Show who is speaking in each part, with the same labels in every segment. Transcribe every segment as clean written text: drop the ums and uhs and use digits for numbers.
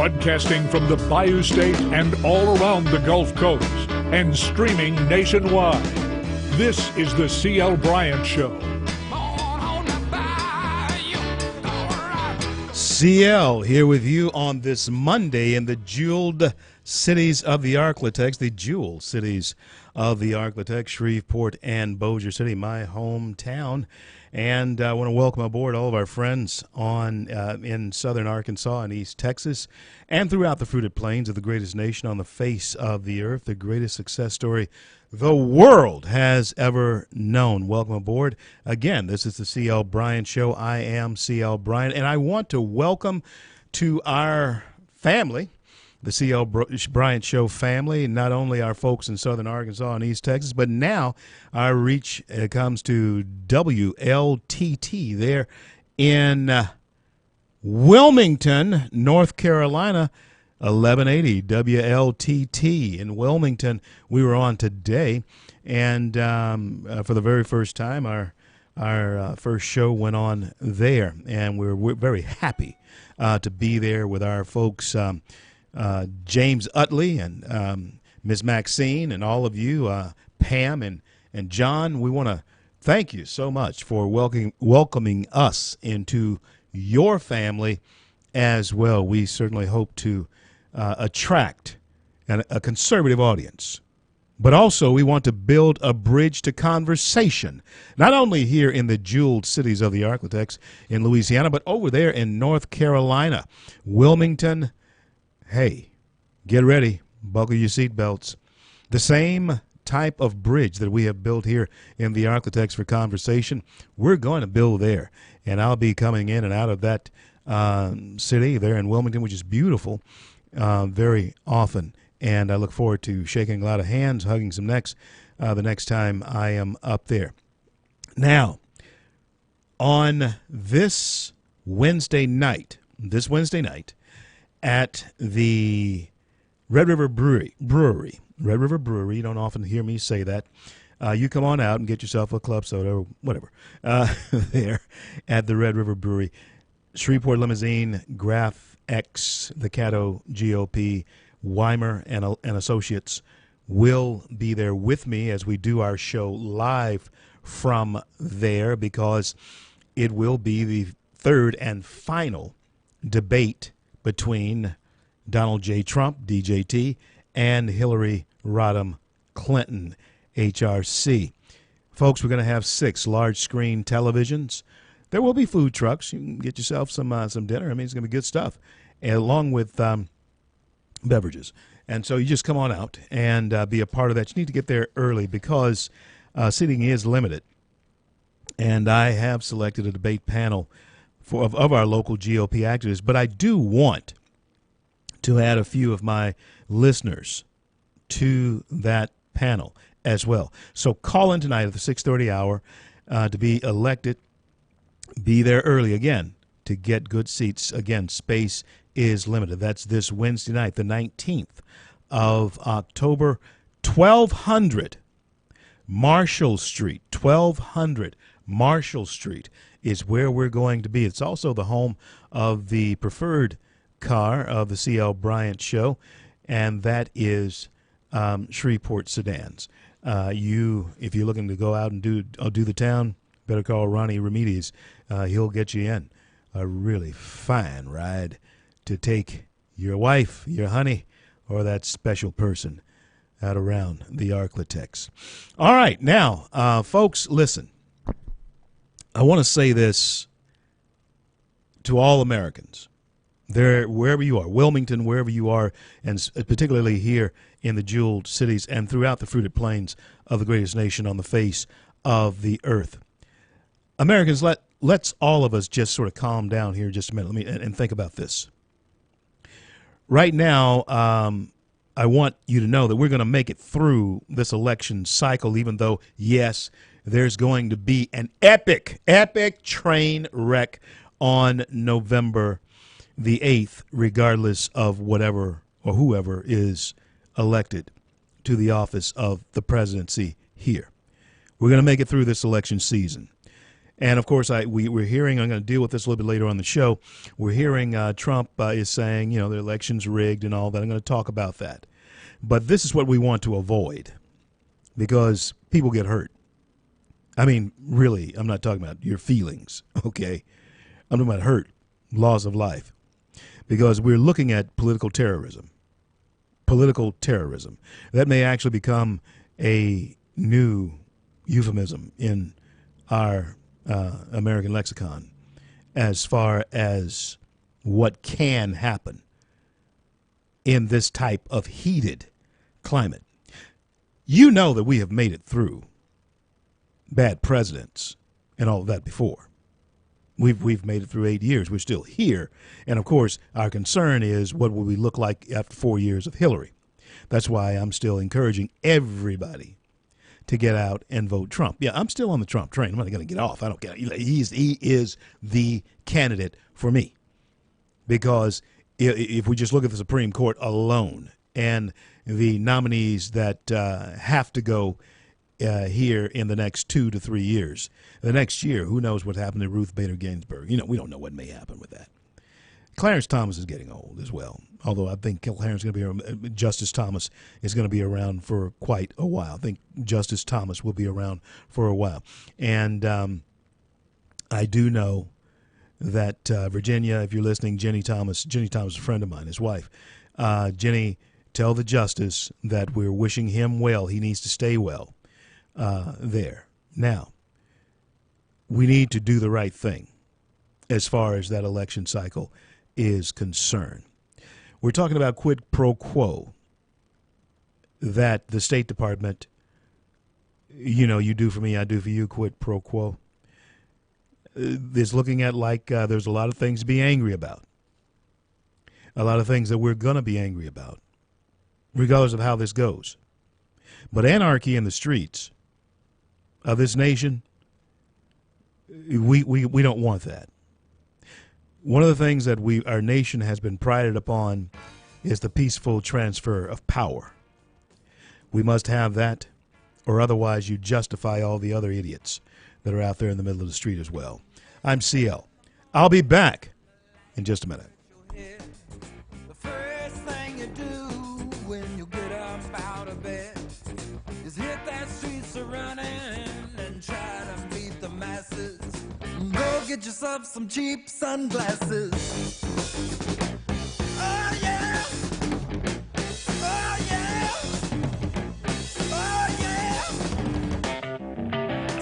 Speaker 1: Broadcasting from the Bayou State and all around the Gulf Coast and streaming nationwide. This is the C.L. Bryant Show.
Speaker 2: CL here with you on this Monday in the jeweled cities of the Arklatex, the jewel cities of the Arklatex, Shreveport and Bossier City, my hometown. And I want to welcome aboard all of our friends on in southern Arkansas and East Texas and throughout the fruited plains of the greatest nation on the face of the earth, the greatest success story the world has ever known. Welcome aboard. Again, this is the C.L. Bryant Show. I am C.L. Bryant, and I want to welcome to our family, the C.L. Bryant Show family, not only our folks in southern Arkansas and East Texas, but now our reach comes to WLTT there in Wilmington, North Carolina, 1180 WLTT in Wilmington. We were on today, and for the very first time, our first show went on there, and we're very happy to be there with our folks, James Utley and Ms. Maxine and all of you, Pam and John. We want to thank you so much for welcoming us into your family as well. We certainly hope to attract a conservative audience, but also we want to build a bridge to conversation, not only here in the jeweled cities of the Arklatex in Louisiana, but over there in North Carolina, Wilmington. Hey, get ready, buckle your seatbelts. The same type of bridge that we have built here in the Arklatex for conversation, we're going to build there, and I'll be coming in and out of that city there in Wilmington, which is beautiful, very often, and I look forward to shaking a lot of hands, hugging some necks the next time I am up there. Now, on this Wednesday night at the Red River Brewery, you don't often hear me say that. You come on out and get yourself a club soda or whatever there at the Red River Brewery. Shreveport Limousine, Graph X, the Caddo GOP, Weimer and Associates will be there with me as we do our show live from there, because it will be the third and final debate between Donald J. Trump, DJT, and Hillary Rodham Clinton, HRC. Folks, we're going to have 6 large screen televisions. There will be food trucks. You can get yourself some dinner. I mean, it's going to be good stuff, along with beverages. And so you just come on out and be a part of that. You need to get there early because seating is limited. And I have selected a debate panel of our local GOP activists, but I do want to add a few of my listeners to that panel as well. So call in tonight at the 6:30 hour to be elected. Be there early again to get good seats. Again, space is limited. That's this Wednesday night, the 19th of October, 1200 Marshall Street. 1200 Marshall Street is where we're going to be. It's also the home of the preferred car of the C.L. Bryant Show, and that is Shreveport Sedans. If you're looking to go out and do the town, better call Ronnie Remedies. He'll get you in a really fine ride to take your wife, your honey, or that special person out around the Arklatex. All right, now, folks, listen. I want to say this to all Americans, there, wherever you are, Wilmington, wherever you are, and particularly here in the jeweled cities and throughout the fruited plains of the greatest nation on the face of the earth. Americans, let's all of us just sort of calm down here just a minute and think about this. Right now, I want you to know that we're going to make it through this election cycle, even though, yes, there's going to be an epic train wreck on November the 8th, regardless of whatever or whoever is elected to the office of the presidency here. We're going to make it through this election season. And of course, we're hearing, I'm going to deal with this a little bit later on the show. We're hearing Trump is saying, the election's rigged and all that. I'm going to talk about that. But this is what we want to avoid because people get hurt. I mean, really, I'm not talking about your feelings, okay? I'm talking about hurt, loss of life. Because we're looking at political terrorism. Political terrorism. That may actually become a new euphemism in our American lexicon as far as what can happen in this type of heated climate. You know that we have made it through bad presidents and all of that before. We've made it through 8 years. We're still here. And, of course, our concern is what will we look like after 4 years of Hillary. That's why I'm still encouraging everybody to get out and vote Trump. Yeah, I'm still on the Trump train. I'm not going to get off. I don't care. He is the candidate for me. Because if we just look at the Supreme Court alone and the nominees that have to go here in the next 2 to 3 years. The next year, who knows what happened to Ruth Bader Ginsburg? We don't know what may happen with that. Clarence Thomas is getting old as well, although I think Justice Thomas is going to be around for quite a while. I think Justice Thomas will be around for a while. And I do know that Virginia, if you're listening, Jenny Thomas is a friend of mine, his wife. Jenny, tell the justice that we're wishing him well. He needs to stay well. There. Now, we need to do the right thing as far as that election cycle is concerned. We're talking about quid pro quo that the State Department, you do for me, I do for you, quid pro quo, is looking at like there's a lot of things to be angry about, a lot of things that we're going to be angry about, regardless of how this goes. But anarchy in the streets of this nation, we don't want that. One of the things that our nation has been prided upon is the peaceful transfer of power. We must have that, or otherwise you justify all the other idiots that are out there in the middle of the street as well. I'm CL. I'll be back in just a minute.
Speaker 3: The first thing you do when you get up out of bed is hit that streets a running and try to beat the masses. Go get yourself some cheap sunglasses. Oh yeah! Oh yeah! Oh yeah!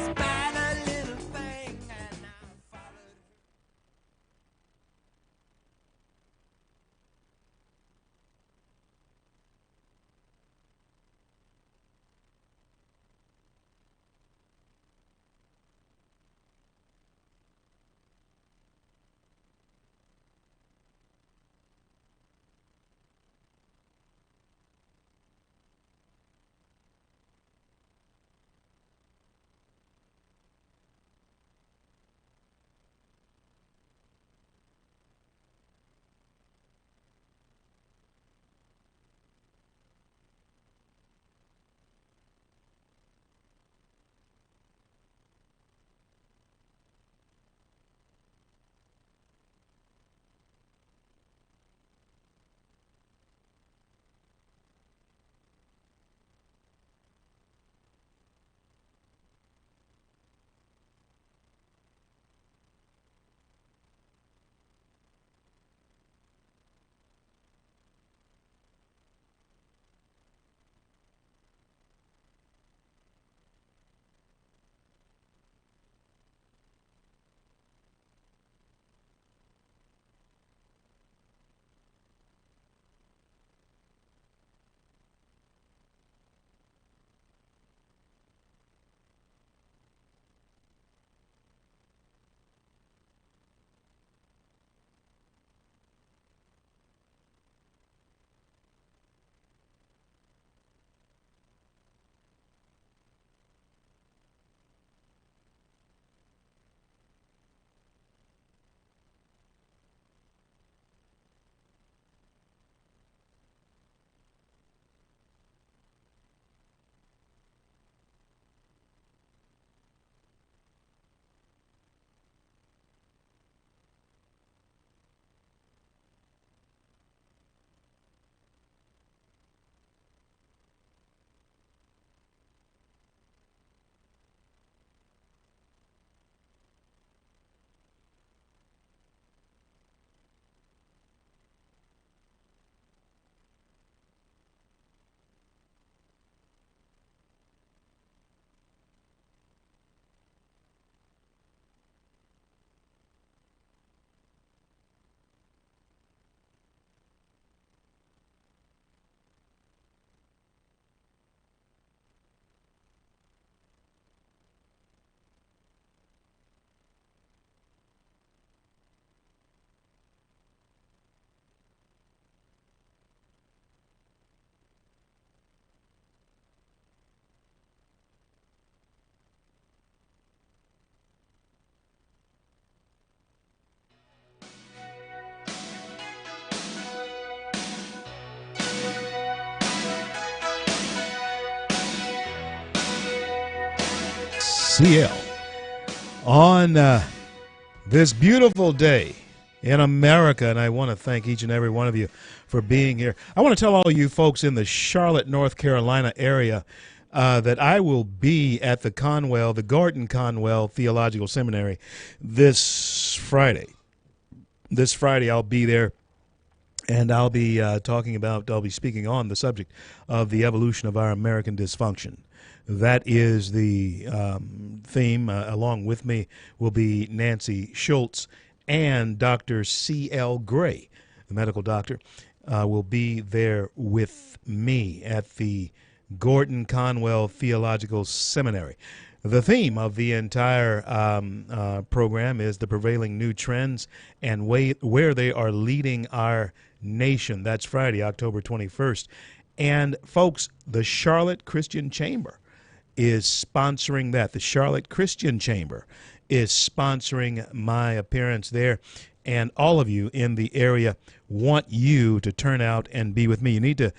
Speaker 3: Spied a little thing and I followed.
Speaker 2: CL on this beautiful day in America, and I want to thank each and every one of you for being here. I want to tell all you folks in the Charlotte, North Carolina area that I will be at the Gordon Conwell Theological Seminary this Friday. This Friday I'll be there, and I'll be speaking on the subject of the evolution of our American dysfunction. That is the theme. Along with me will be Nancy Schultz and Dr. C.L. Gray, the medical doctor, will be there with me at the Gordon Conwell Theological Seminary. The theme of the entire program is the prevailing new trends and where they are leading our nation. That's Friday, October 21st. And, folks, the Charlotte Christian Chamber is sponsoring that. The Charlotte Christian Chamber is sponsoring my appearance there, and all of you in the area want you to turn out and be with me. You need to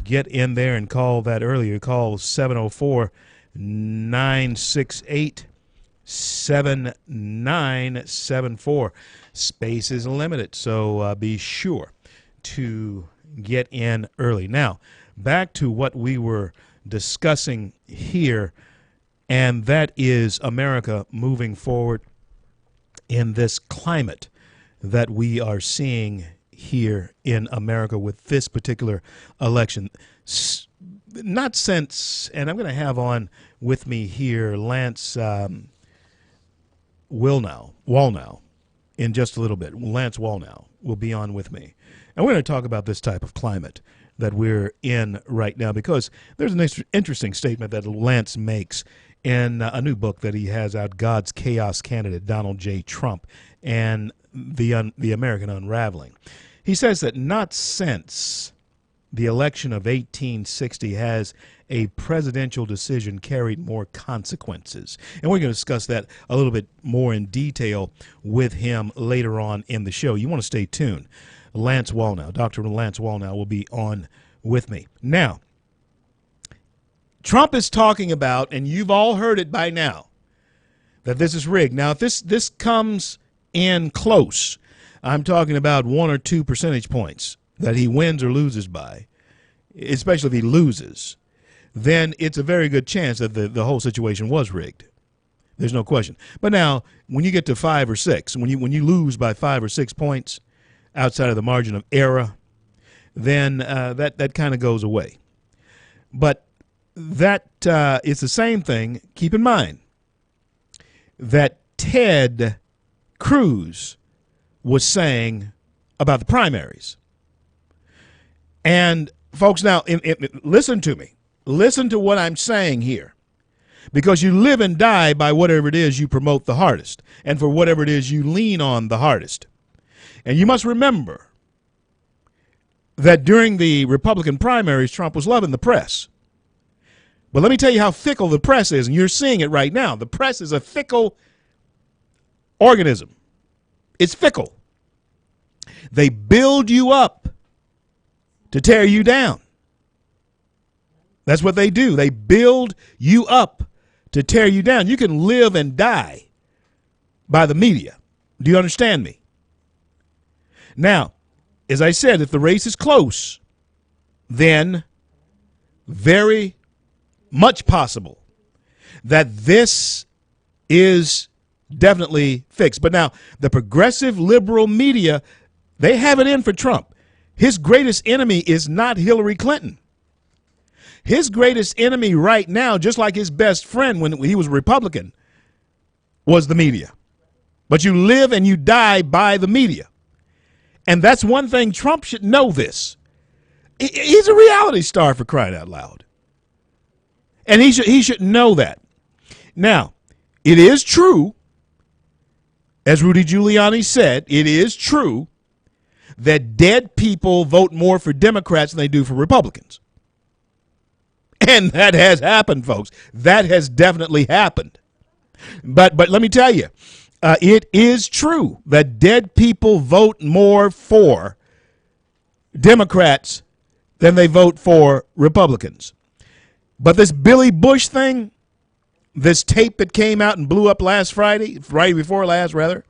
Speaker 2: get in there and call that earlier. Call 704-968-7974. Space is limited, so be sure to get in early. Now, back to what we were discussing here, and that is America moving forward in this climate that we are seeing here in America with this particular election. Not since, and I'm going to have on with me here Lance Wallnow in just a little bit. Lance Wallnow will be on with me, and we're going to talk about this type of climate that we're in right now, because there's an interesting statement that Lance makes in a new book that he has out, God's Chaos Candidate, Donald J. Trump, and the American Unraveling. He says that not since the election of 1860 has a presidential decision carried more consequences. And we're going to discuss that a little bit more in detail with him later on in the show. You want to stay tuned. Lance Wallnow, Dr. Lance Wallnow will be on with me. Now, Trump is talking about, and you've all heard it by now, that this is rigged. Now, if this comes in close, I'm talking about 1 or 2 percentage points that he wins or loses by, especially if he loses, then it's a very good chance that the whole situation was rigged. There's no question. But now, when you get to 5 or 6, when you lose by 5 or 6 points outside of the margin of error, then that kind of goes away. But that it's the same thing. Keep in mind that Ted Cruz was saying about the primaries. And folks, now listen to me. Listen to what I'm saying here, because you live and die by whatever it is you promote the hardest, and for whatever it is you lean on the hardest. And you must remember that during the Republican primaries, Trump was loving the press. But let me tell you how fickle the press is, and you're seeing it right now. The press is a fickle organism. It's fickle. They build you up to tear you down. That's what they do. They build you up to tear you down. You can live and die by the media. Do you understand me? Now, as I said, if the race is close, then very much possible that this is definitely fixed. But now, the progressive liberal media, they have it in for Trump. His greatest enemy is not Hillary Clinton. His greatest enemy right now, just like his best friend when he was a Republican, was the media. But you live and you die by the media. And that's one thing, Trump should know this. He's a reality star, for crying out loud. And he should know that. Now, it is true, as Rudy Giuliani said, it is true that dead people vote more for Democrats than they do for Republicans. And that has happened, folks. That has definitely happened. But let me tell you, it is true that dead people vote more for Democrats than they vote for Republicans. But this Billy Bush thing, This tape that came out and blew up last Friday, Friday before last, rather,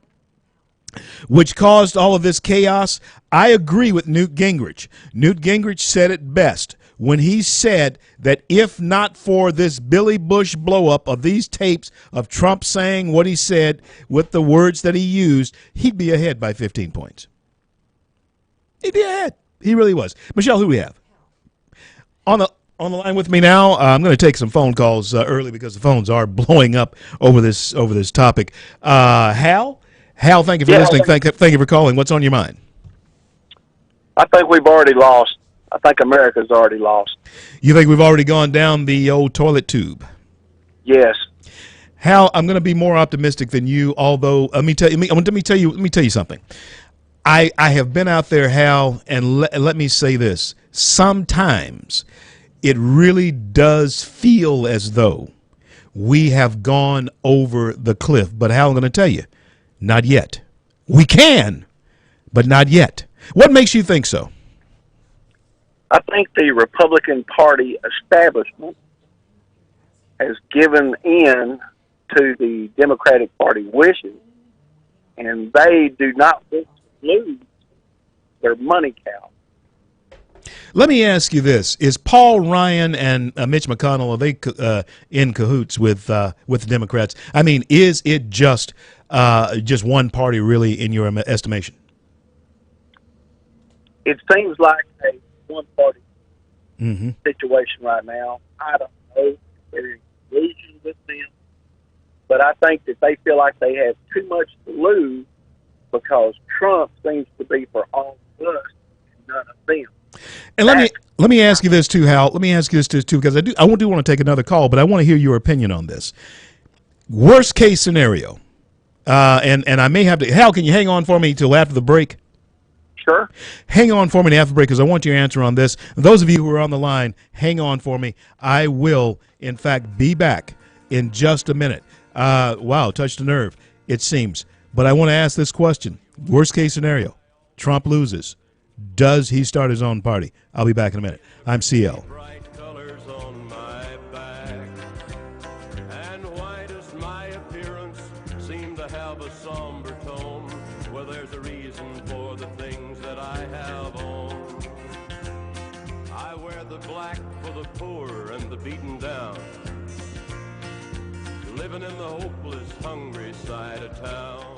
Speaker 2: which caused all of this chaos. I agree with Newt Gingrich. Newt Gingrich said it best when he said that if not for this Billy Bush blow-up of these tapes of Trump saying what he said with the words that he used, he'd be ahead by 15 points. He'd be ahead. He really was. Michelle, who do we have? On the line with me now, I'm going to take some phone calls early because the phones are blowing up over this topic. Hal, thank you for listening. Thank you for calling. What's on your mind?
Speaker 4: I think we've already lost. I think America's already lost.
Speaker 2: You think we've already gone down the old toilet tube?
Speaker 4: Yes.
Speaker 2: Hal, I'm going to be more optimistic than you. Although let me tell you something. I have been out there, Hal, and let me say this. Sometimes it really does feel as though we have gone over the cliff. But Hal, I'm going to tell you, not yet. We can, but not yet. What makes you think so?
Speaker 4: I think the Republican Party establishment has given in to the Democratic Party wishes, and they do not want to lose their money cow.
Speaker 2: Let me ask you this: is Paul Ryan and Mitch McConnell, are they in cahoots with the Democrats? I mean, is it just one party, really, in your estimation?
Speaker 4: It seems like a one-party situation right now. I don't know if they're in collusion with them, but I think that they feel like they have too much to lose because Trump seems to be for all of us and none of them.
Speaker 2: And let me ask you this too, Hal. Let me ask you this too, because I do want to take another call, but I want to hear your opinion on this. Worst case scenario, and I may have to. Hal, can you hang on for me till after the break?
Speaker 4: Sure.
Speaker 2: Hang on for me after the break because I want your answer on this. Those of you who are on the line, hang on for me. I will, in fact, be back in just a minute. Wow, touched a nerve, it seems. But I want to ask this question. Worst case scenario, Trump loses. Does he start his own party? I'll be back in a minute. I'm CL.
Speaker 5: Bright colors on my back, and why does my appearance seem to have a somber tone? Well, there's a reason for the things that I have on. I wear the black for the poor and the beaten down, living in the hopeless, hungry side of town.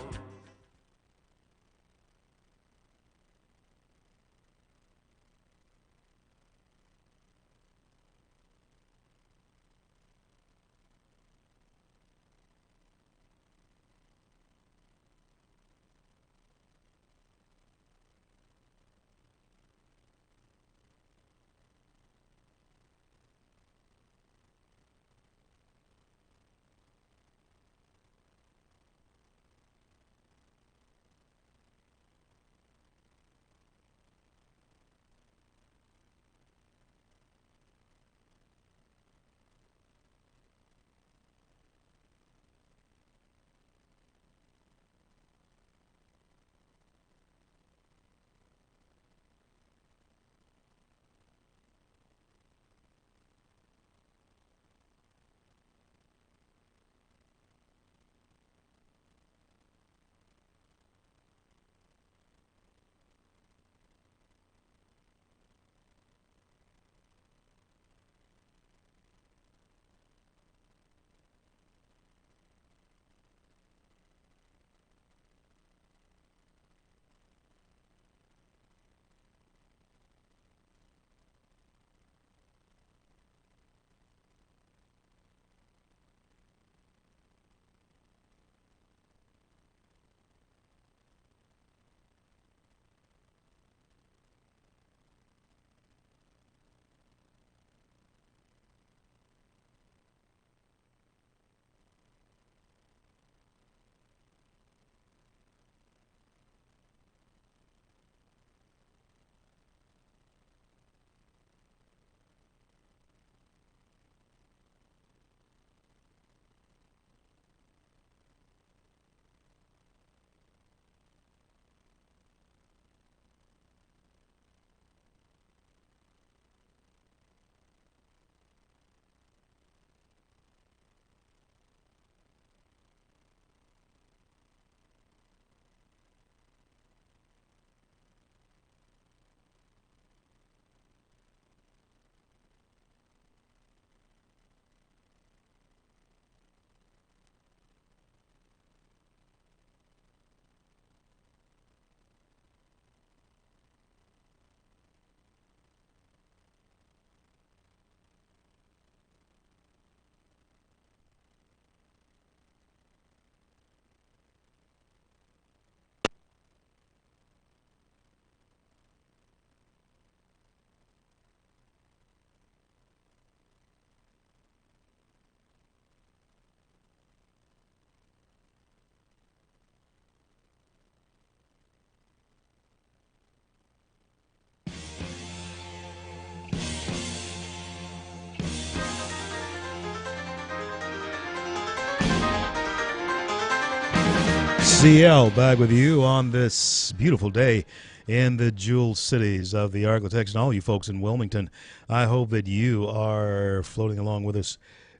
Speaker 2: ZL back with you on this beautiful day in the jewel cities of the Arklatex and all you folks in Wilmington. I hope that you are floating along with us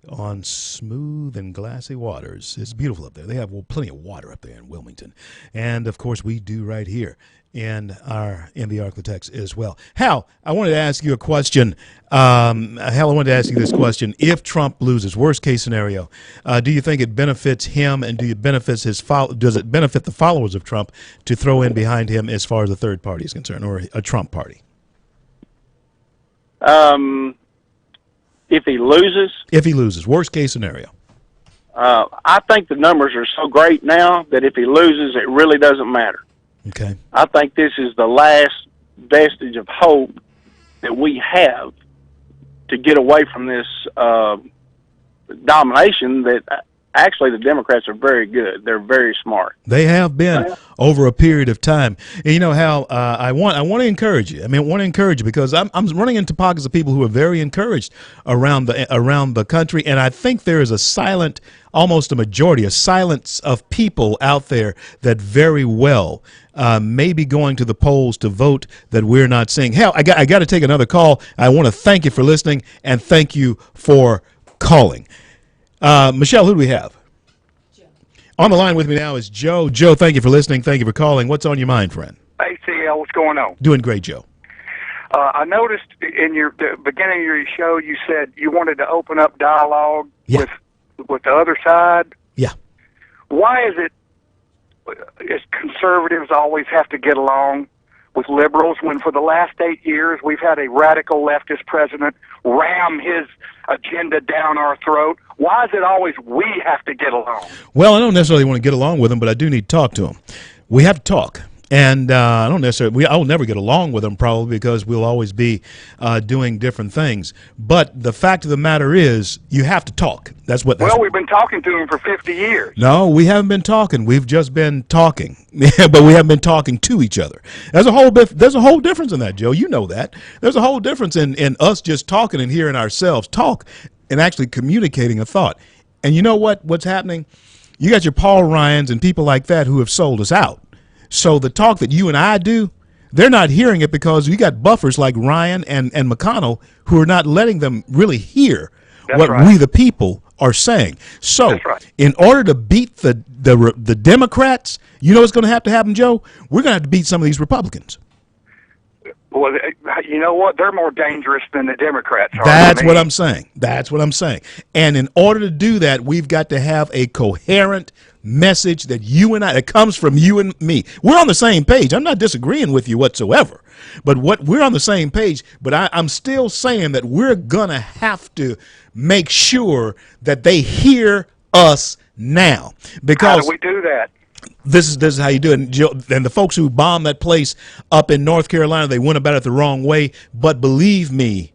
Speaker 2: on smooth and glassy waters. It's beautiful up there. They have plenty of water up there in Wilmington. And, of course, we do right here in the Arklatex as well. Hal, I wanted to ask you a question. I wanted to ask you this question. If Trump loses, worst case scenario, do you think it benefits him, and does it benefit the followers of Trump to throw in behind him as far as the third party is concerned, or a Trump party?
Speaker 4: If he loses?
Speaker 2: If he loses, worst case scenario.
Speaker 4: I think the numbers are so great now that if he loses, it really doesn't matter.
Speaker 2: Okay.
Speaker 4: I think this is the last vestige of hope that we have to get away from this domination that actually the Democrats are very good. They're very smart.
Speaker 2: They have been over a period of time. And you know, Hal, I want to encourage you. I want to encourage you because I'm running into pockets of people who are very encouraged around the country, and I think there is a silence of people out there that very well may be going to the polls to vote that we're not seeing. Hal, I got to take another call. I want to thank you for listening and thank you for calling. Michelle, who do we have? Joe. On the line with me now is Joe. Joe, thank you for listening. Thank you for calling. What's on your mind, friend?
Speaker 6: Hey, CL, what's going on?
Speaker 2: Doing great, Joe.
Speaker 6: I noticed in the beginning of your show you said you wanted to open up dialogue with the other side.
Speaker 2: Yeah.
Speaker 6: Why is it as conservatives always have to get along with liberals when for the last 8 years we've had a radical leftist president ram his agenda down our throat? Why is it always we have to get along?
Speaker 2: Well, I don't necessarily want to get along with him, but I do need to talk to him. We have to talk. And I will never get along with him probably because we'll always be doing different things. But the fact of the matter is, you have to talk. Well,
Speaker 6: we've been talking to him for 50 years.
Speaker 2: No, we haven't been talking. We've just been talking, but we haven't been talking to each other. There's a whole difference in that, Joe. You know that. There's a whole difference in us just talking and hearing ourselves talk and actually communicating a thought. And you know what's happening? You got your Paul Ryans and people like that who have sold us out. So the talk that you and I do, they're not hearing it because you got buffers like Ryan and McConnell who are not letting them really hear we the people are saying. So in order to beat the Democrats, you know what's going to have to happen, Joe? We're going to have to beat some of these Republicans.
Speaker 6: Well, you know what? They're more dangerous than the Democrats are.
Speaker 2: That's what I'm saying. That's what I'm saying. And in order to do that, we've got to have a coherent message that comes from you and me. We're on the same page. I'm not disagreeing with you whatsoever. But we're on the same page. But I'm still saying that we're going to have to make sure that they hear us now. Because
Speaker 6: how do we do that?
Speaker 2: This is how you do it. And the folks who bombed that place up in North Carolina, they went about it the wrong way. But believe me,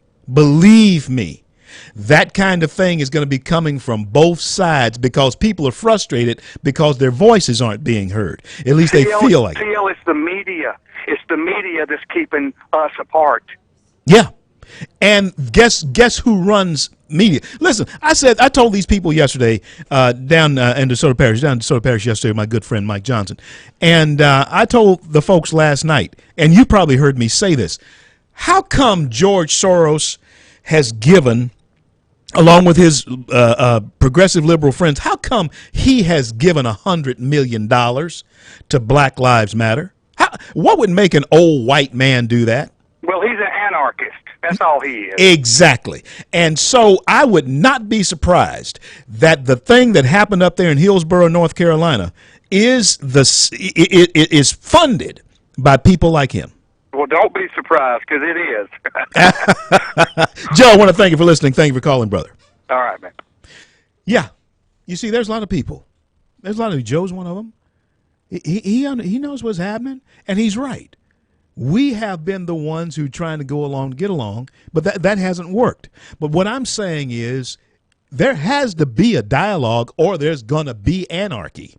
Speaker 2: that kind of thing is going to be coming from both sides because people are frustrated because their voices aren't being heard. At least they feel like it.
Speaker 6: It's the media. It's the media that's keeping us apart.
Speaker 2: Yeah. And guess who runs media? Listen, I told these people yesterday down in DeSoto Parish yesterday, my good friend Mike Johnson, and I told the folks last night, and you probably heard me say this, how come George Soros has given, along with his progressive liberal friends, how come he has given $100 million to Black Lives Matter? What would make an old white man do that?
Speaker 6: Well, he's an anarchist. That's all he is.
Speaker 2: Exactly. And so I would not be surprised that the thing that happened up there in Hillsborough, North Carolina, is funded by people like him.
Speaker 6: Well, don't be surprised, because it is.
Speaker 2: Joe, I want to thank you for listening. Thank you for calling, brother.
Speaker 6: All right, man.
Speaker 2: Yeah. You see, there's a lot of people. There's a lot of Joe's one of them. He knows what's happening, and he's right. We have been the ones who trying to go along, get along, but that hasn't worked. But what I'm saying is there has to be a dialogue or there's going to be anarchy.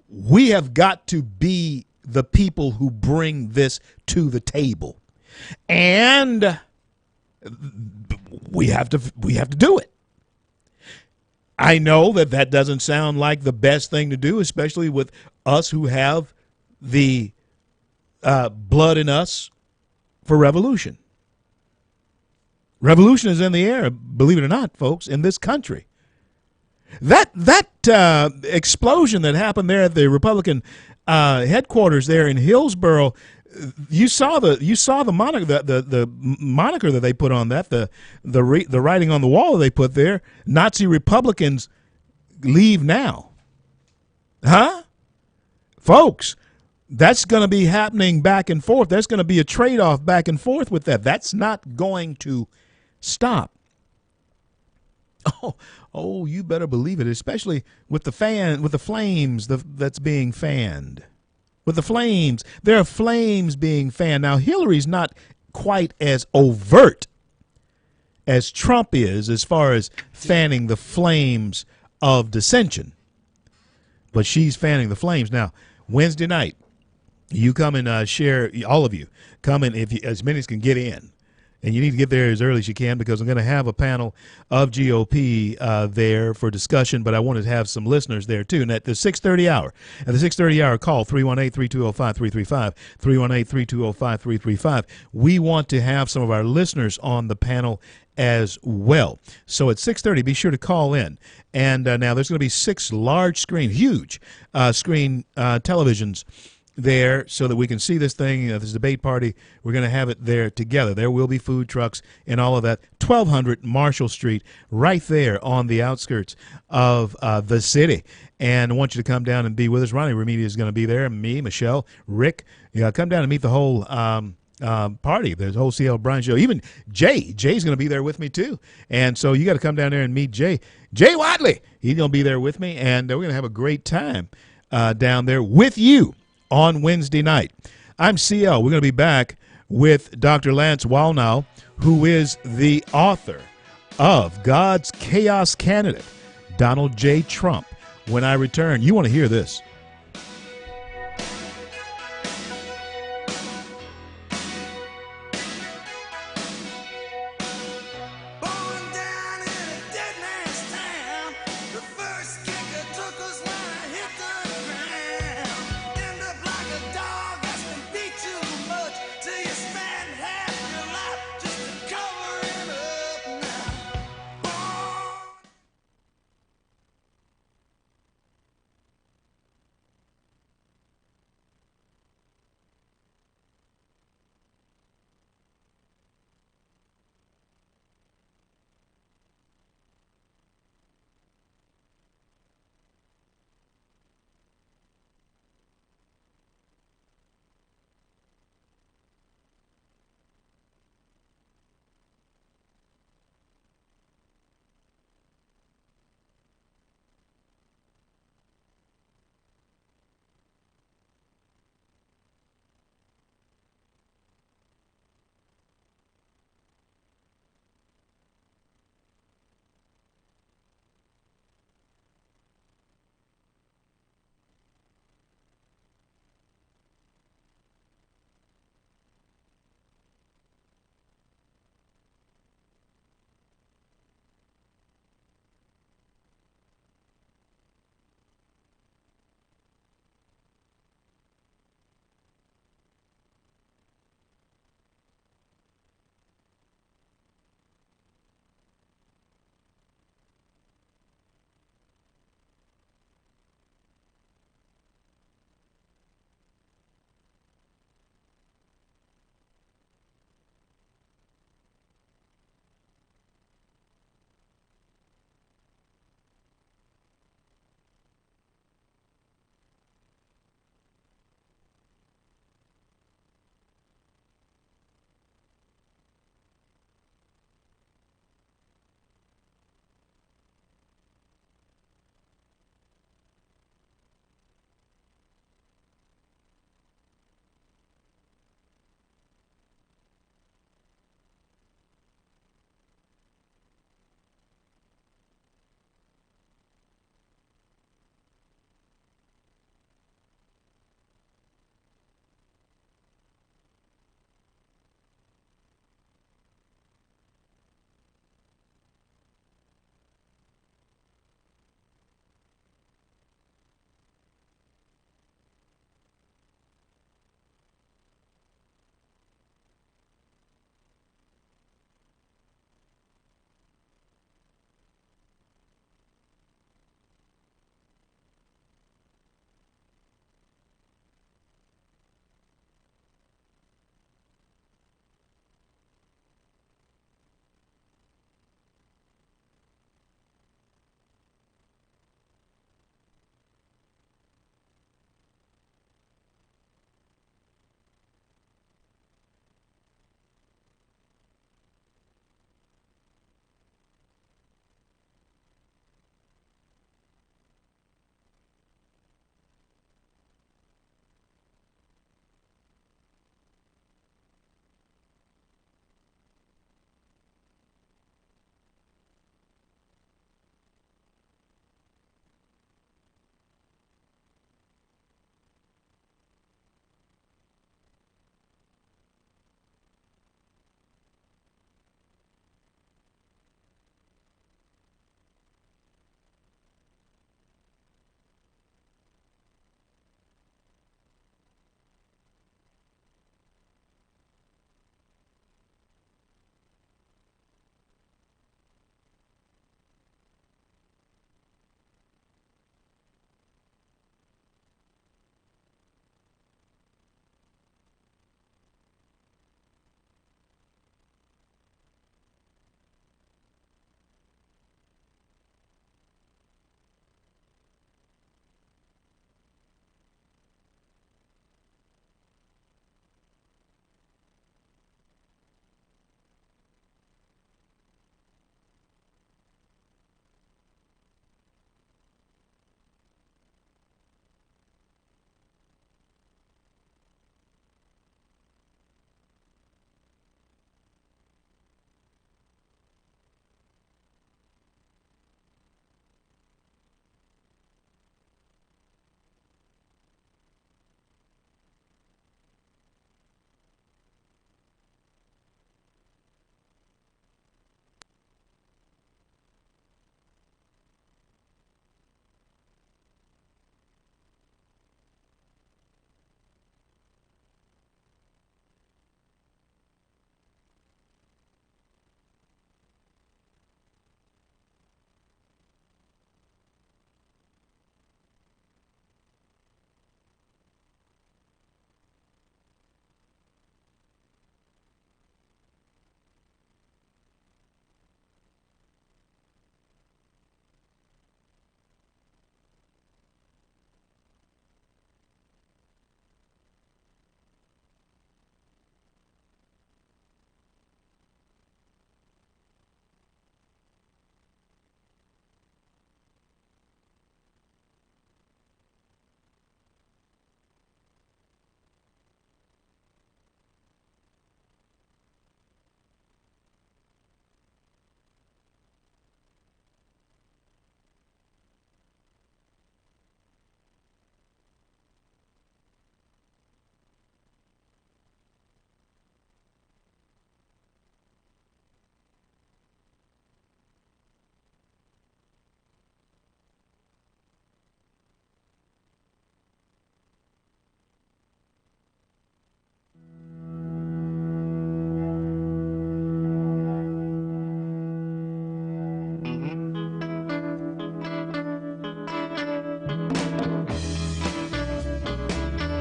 Speaker 2: We have got to be the people who bring this to the table. And we have to do it. I know that that doesn't sound like the best thing to do, especially with us who have the blood in us for revolution. Revolution is in the air, believe it or not, folks, in this country. That explosion that happened there at the Republican headquarters there in Hillsborough, you saw the moniker the moniker that they put on that, the writing on the wall they put there: Nazi Republicans leave now. Huh? Folks, that's going to be happening back and forth. There's going to be a trade-off back and forth with that. That's not going to stop. Oh, you better believe it, especially with the flames that's being fanned. With the flames, there are flames being fanned. Now, Hillary's not quite as overt as Trump is as far as fanning the flames of dissension, but she's fanning the flames. Now, Wednesday night, you come and share, all of you, come in, as many as can get in. And you need to get there as early as you can, because I'm going to have a panel of GOP there for discussion, but I wanted to have some listeners there, too. And at the 6:30 hour, call 318-320-5335, 318-320-5335. We want to have some of our listeners on the panel as well. So at 6:30, be sure to call in. And now there's going to be 6 large screen, huge screen televisions there, so that we can see this thing, this debate party. We're going to have it there together. There will be food trucks and all of that. 1200 Marshall Street, right there on the outskirts of the city. And I want you to come down and be with us. Ronnie Remedi is going to be there, me, Michelle, Rick. Come down and meet the whole party. There's a whole CL Bryant show. Even Jay's going to be there with me too. And so you got to come down there and meet Jay Wadley. He's going to be there with me, and we're going to have a great time down there with you on Wednesday night. I'm CL. We're going to be back with Dr. Lance Wallnau, who is the author of God's Chaos Candidate, Donald J. Trump. When I return, you want to hear this.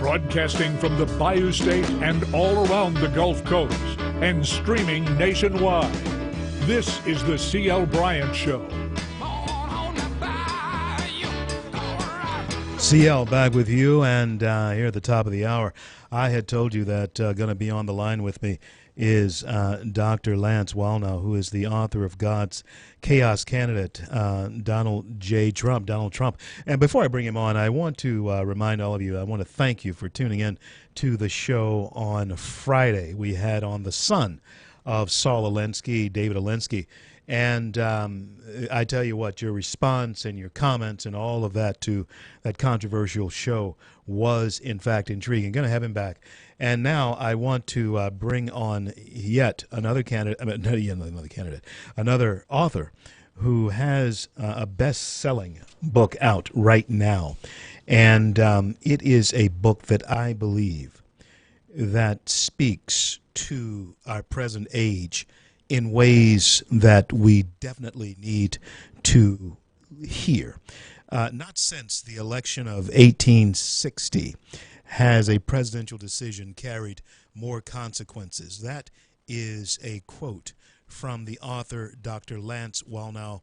Speaker 1: Broadcasting from the Bayou State and all around the Gulf Coast and streaming nationwide. This is the C.L. Bryant Show.
Speaker 2: CL back with you, and here at the top of the hour, I had told you that going to be on the line with me is Dr. Lance Wallnau, who is the author of God's Chaos Candidate, Donald Trump. And before I bring him on, I want to remind all of you, I want to thank you for tuning in to the show on Friday. We had on the son of Saul Alinsky, David Alinsky. And I tell you what, your response and your comments and all of that to that controversial show was, in fact, intriguing. Going to have him back. And now I want to bring on yet another another author who has a best-selling book out right now. And it is a book that I believe that speaks to our present age in ways that we definitely need to hear. Not since the election of 1860 has a presidential decision carried more consequences. That is a quote from the author, Dr. Lance Wallnau,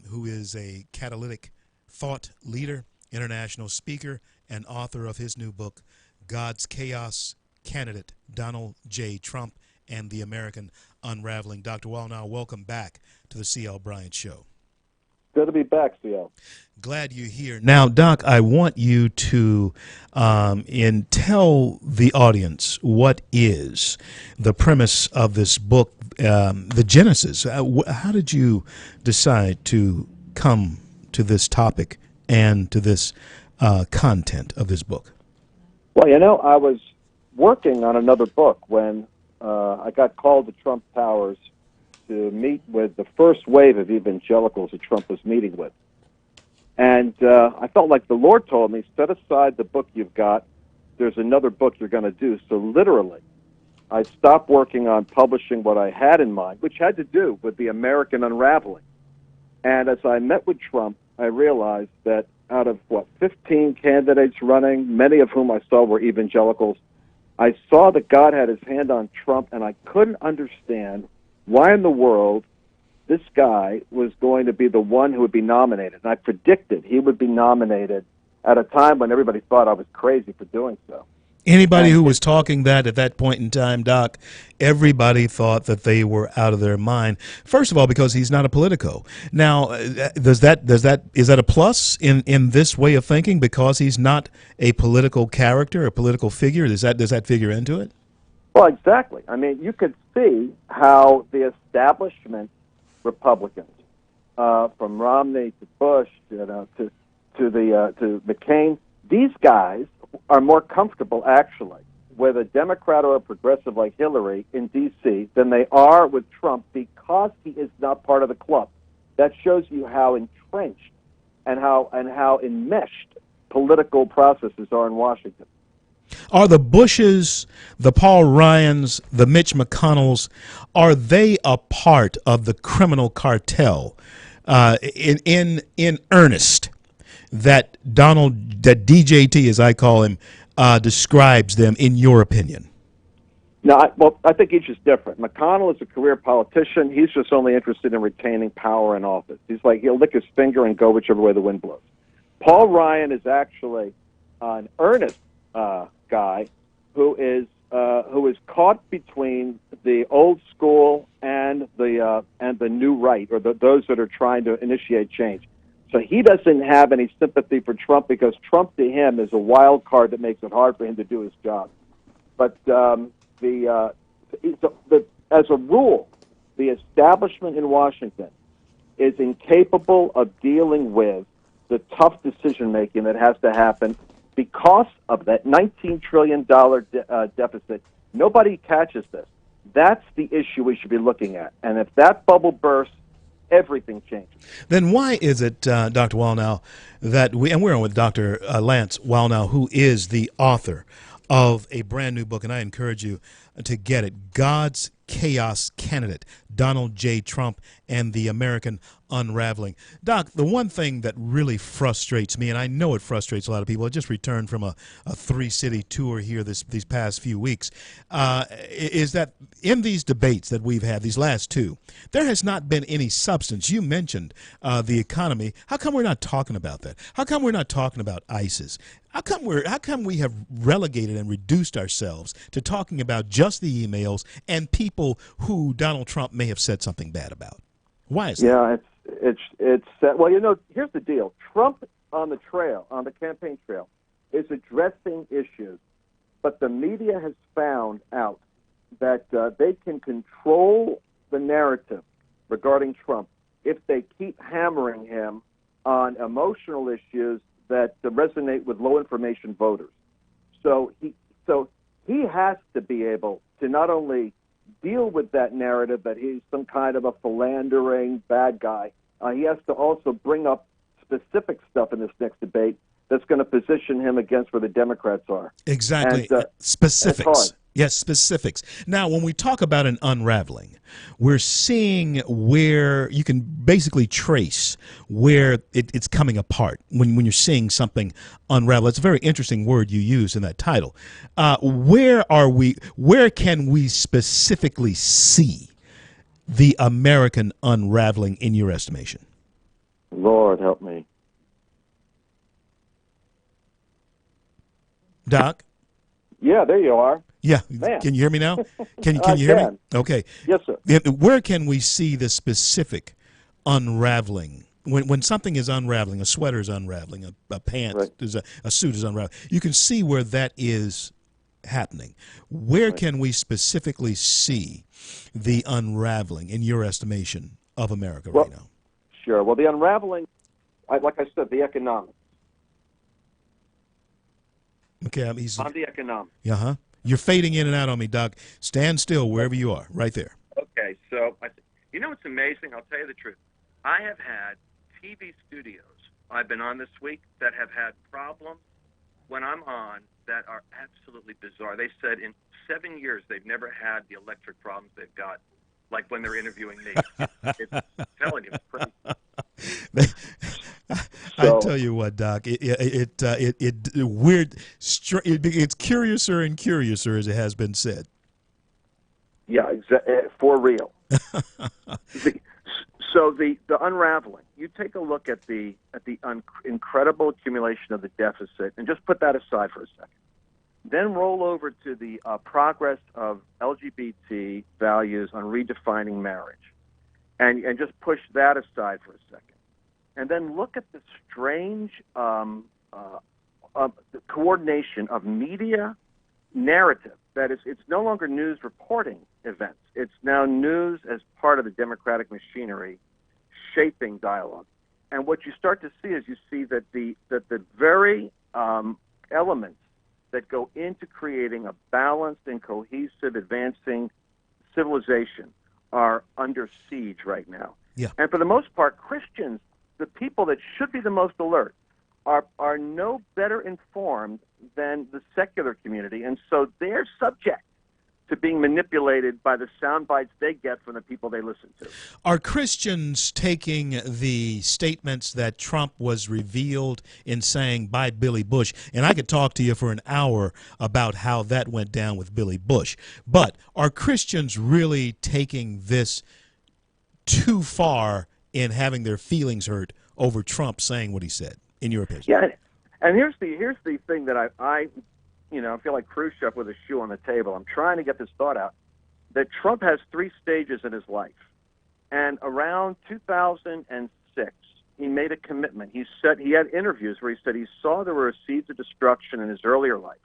Speaker 2: who is a catalytic thought leader, international speaker, and author of his new book, God's Chaos Candidate, Donald J. Trump and the American Unraveling. Dr. Wallnau, welcome back to the C.L. Bryant Show.
Speaker 7: Good to be back, C.L.
Speaker 2: Glad you're here. Now, Doc, I want you to tell the audience what is the premise of this book, the genesis. How did you decide to come to this topic and to this content of this book?
Speaker 7: Well, I was working on another book when I got called to Trump Towers to meet with the first wave of evangelicals that Trump was meeting with. And I felt like the Lord told me, set aside the book you've got. There's another book you're going to do. So literally, I stopped working on publishing what I had in mind, which had to do with the American unraveling. And as I met with Trump, I realized that out of, 15 candidates running, many of whom I saw were evangelicals, I saw that God had his hand on Trump, and I couldn't understand why in the world this guy was going to be the one who would be nominated. And I predicted he would be nominated at a time when everybody thought I was crazy for doing so.
Speaker 2: Anybody who was talking that at that point in time, Doc, everybody thought that they were out of their mind. First of all, because he's not a politico. Now, is that a plus in this way of thinking because he's not a political character, a political figure? Does that figure into it?
Speaker 7: Well, exactly. I mean, you could see how the establishment Republicans, from Romney to Bush, to McCain, these guys are more comfortable, actually, with a Democrat or a progressive like Hillary in D.C. than they are with Trump because he is not part of the club. That shows you how entrenched and how enmeshed political processes are in Washington.
Speaker 2: Are the Bushes, the Paul Ryans, the Mitch McConnells, are they a part of the criminal cartel in earnest that DJT, as I call him, describes them, in your opinion?
Speaker 7: No, I think each is different. McConnell is a career politician. He's just only interested in retaining power in office. He'll lick his finger and go whichever way the wind blows. Paul Ryan is actually an earnest guy who is caught between the old school and the new right, or those that are trying to initiate change. So he doesn't have any sympathy for Trump because Trump to him is a wild card that makes it hard for him to do his job. But as a rule, the establishment in Washington is incapable of dealing with the tough decision making that has to happen because of that $19 trillion deficit. Nobody catches this. That's the issue we should be looking at. And if that bubble bursts, everything changes.
Speaker 2: Then why is it, Dr. Wallnau, that we're on with Dr. Lance Wallnau, who is the author of a brand new book, and I encourage you to get it, God's chaos candidate, Donald J. Trump, and the American unraveling. Doc, the one thing that really frustrates me, and I know it frustrates a lot of people, I just returned from a 3-city tour here these past few weeks, is that in these debates that we've had, these last two, there has not been any substance. You mentioned the economy. How come we're not talking about that? How come we're not talking about ISIS? How come we have relegated and reduced ourselves to talking about just the emails and people who Donald Trump may have said something bad about? Why is that?
Speaker 7: Yeah, it's well, here's the deal. Trump on the campaign trail, is addressing issues, but the media has found out that they can control the narrative regarding Trump if they keep hammering him on emotional issues that resonate with low information voters. So he has to be able to not only deal with that narrative that he's some kind of a philandering bad guy, he has to also bring up specific stuff in this next debate that's going to position him against where the Democrats are.
Speaker 2: Exactly.
Speaker 7: And,
Speaker 2: specifics. Yes, specifics. Now, when we talk about an unraveling, we're seeing where you can basically trace where it's coming apart when you're seeing something unravel. It's a very interesting word you use in that title. Where can we specifically see the American unraveling in your estimation?
Speaker 7: Lord help me.
Speaker 2: Doc?
Speaker 7: Yeah, there you are.
Speaker 2: Yeah.
Speaker 7: Man.
Speaker 2: Can you hear me now? Can you hear me? Okay.
Speaker 7: Yes, sir.
Speaker 2: Where can we see the specific unraveling? When something is unraveling, a sweater is unraveling, a pant,
Speaker 7: Right.
Speaker 2: is a suit is unraveling, you can see where that is happening. Where can we specifically see the unraveling, in your estimation, of America right now?
Speaker 7: Sure. Well, the unraveling, like I said, the economics.
Speaker 2: Okay,
Speaker 7: On the economics.
Speaker 2: Uh-huh. You're fading in and out on me, Doc. Stand still wherever you are, right there.
Speaker 8: Okay, so what's amazing? I'll tell you the truth. I have had TV studios I've been on this week that have had problems when I'm on that are absolutely bizarre. They said in 7 years they've never had the electric problems they've got, like when they're interviewing me. I'm telling you, it's crazy.
Speaker 2: I tell you what, Doc, it's curiouser and curiouser, as it has been said.
Speaker 7: Yeah, for real. So the unraveling. You take a look at the incredible accumulation of the deficit, and just put that aside for a second. Then roll over to the progress of LGBT values on redefining marriage, and just push that aside for a second. And then look at the strange the coordination of media narrative. That is, it's no longer news reporting events. It's now news as part of the democratic machinery shaping dialogue. And what you start to see is you see that the very elements that go into creating a balanced and cohesive advancing civilization are under siege right now.
Speaker 2: Yeah.
Speaker 7: And for the most part, Christians, the people that should be the most alert, are no better informed than the secular community, and so they're subject to being manipulated by the sound bites they get from the people they listen to.
Speaker 2: Are Christians taking the statements that Trump was revealed in saying by Billy Bush, and I could talk to you for an hour about how that went down with Billy Bush, but are Christians really taking this too far in having their feelings hurt over Trump saying what he said, in your opinion?
Speaker 7: Yeah, and here's the thing that I feel like Khrushchev with a shoe on the table. I'm trying to get this thought out, that Trump has 3 stages in his life. And around 2006, he made a commitment. He had interviews where he said he saw there were seeds of destruction in his earlier life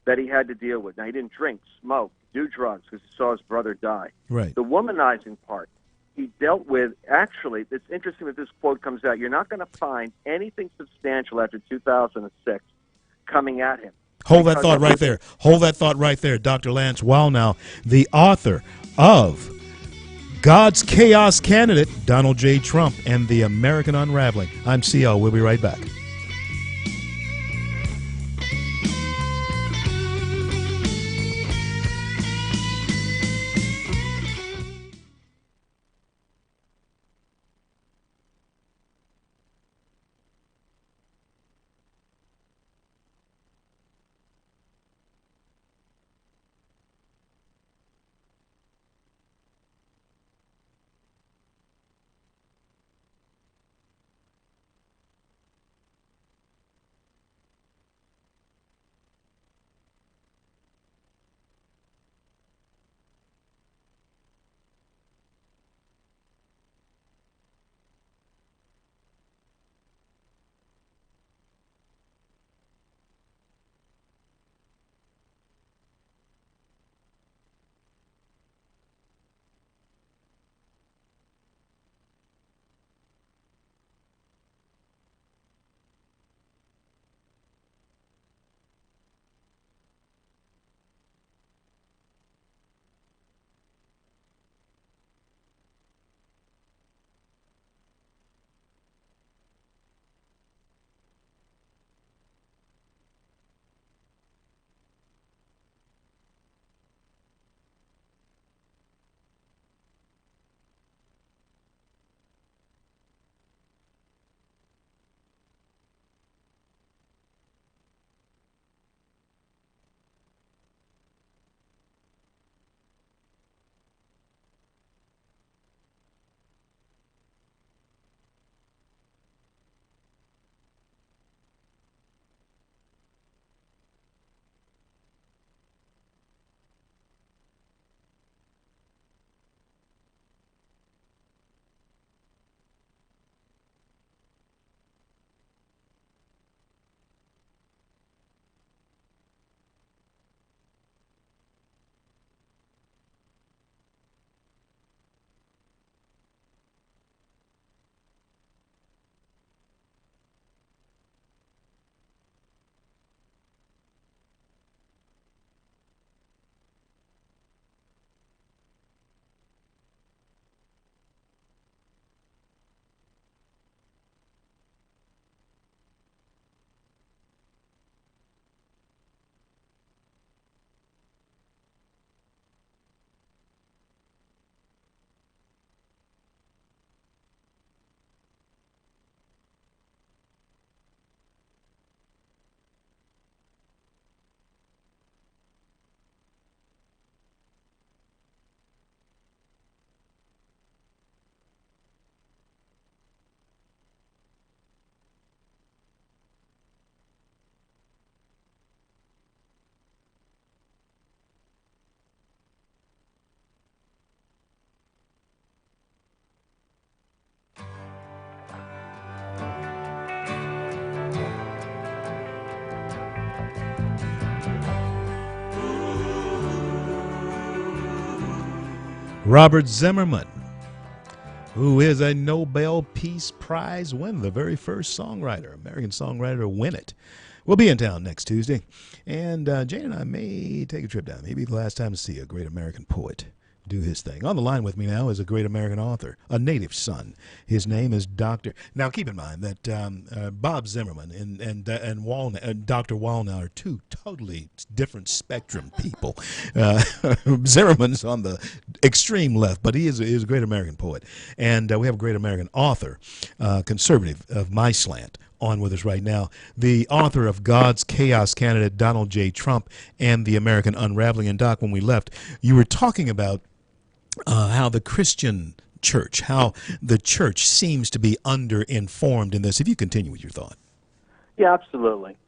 Speaker 7: that he had to deal with. Now, he didn't drink, smoke, do drugs because he saw his brother die.
Speaker 2: Right.
Speaker 7: The womanizing part, he dealt with. Actually, it's interesting that this quote comes out. You're not going to find anything substantial after 2006 coming at him.
Speaker 2: Hold that thought right there. Hold that thought right there. Dr. Lance Wallnau, the author of God's Chaos Candidate, Donald J. Trump, and the American Unraveling. I'm CL. We'll be right back. Robert Zimmerman, who is a Nobel Peace Prize winner, the very first songwriter, American songwriter to win it. We'll be in town next Tuesday, and Jane and I may take a trip down. Maybe the last time to see a great American poet do his thing. On the line with me now is a great American author, a native son. His name is Dr. Now, keep in mind that Bob Zimmerman and Dr. Walnow are two totally different spectrum people. Zimmerman's on the extreme left, but he is a great American poet. And we have a great American author, conservative of my slant, on with us right now, the author of God's Chaos Candidate, Donald J. Trump, and The American Unraveling. And Doc, when we left, you were talking about how the Christian church, how the church seems to be underinformed in this. If you continue with your thought.
Speaker 7: Yeah, absolutely.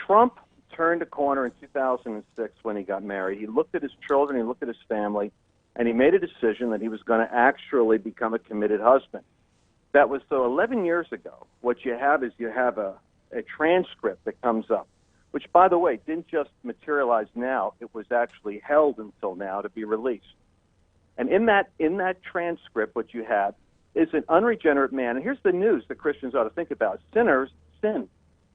Speaker 7: Trump turned a corner in 2006 when he got married. He looked at his children, he looked at his family, and he made a decision that he was going to actually become a committed husband. That was so 11 years ago. What you have is you have a transcript that comes up, which, by the way, didn't just materialize now. It was actually held until now to be released. And in that transcript, what you have is an unregenerate man. And here's the news that Christians ought to think about. Sinners sin.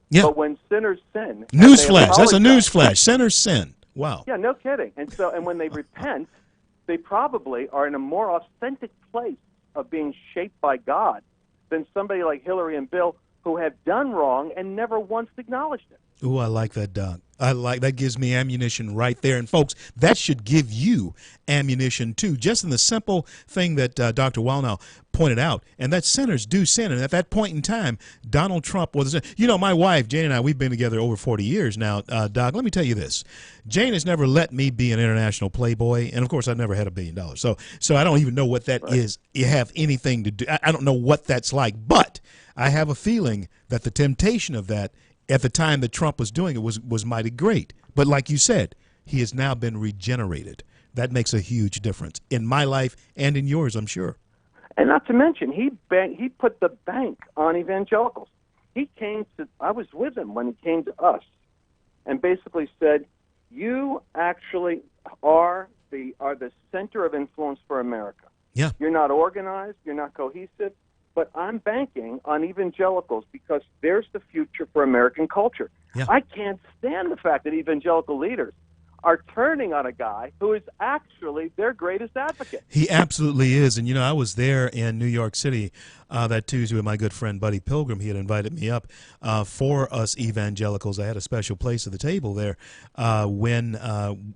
Speaker 2: Yeah.
Speaker 7: But when sinners sin...
Speaker 2: Newsflash. That's a newsflash. Sinners sin. Wow.
Speaker 7: Yeah, no kidding. And when they repent, they probably are in a more authentic place of being shaped by God than somebody like Hillary and Bill who have done wrong and never once acknowledged it.
Speaker 2: Ooh, I like that, Doc. That gives me ammunition right there. And folks, that should give you ammunition too, just in the simple thing that Dr. Walnow pointed out, and that sinners do sin. And at that point in time, Donald Trump was, my wife, Jane, and I, we've been together over 40 years now. Doc, let me tell you this. Jane has never let me be an international playboy, and of course, I've never had $1 billion. So I don't even know what that is. You have anything to do. I don't know what that's like, but I have a feeling that the temptation of that at the time that Trump was doing it was mighty great. But like you said, he has now been regenerated. That makes a huge difference in my life and in yours, I'm sure. And
Speaker 7: not to mention, he put the bank on evangelicals. I was with him when he came to us and basically said, you actually are the center of influence for America.
Speaker 2: Yeah.
Speaker 7: You're not organized, you're not cohesive, but I'm banking on evangelicals because there's the future for American culture.
Speaker 2: Yeah.
Speaker 7: I can't stand the fact that evangelical leaders are turning on a guy who is actually their greatest advocate.
Speaker 2: He absolutely is. And, I was there in New York City that Tuesday with my good friend Buddy Pilgrim. He had invited me up for us evangelicals. I had a special place at the table there when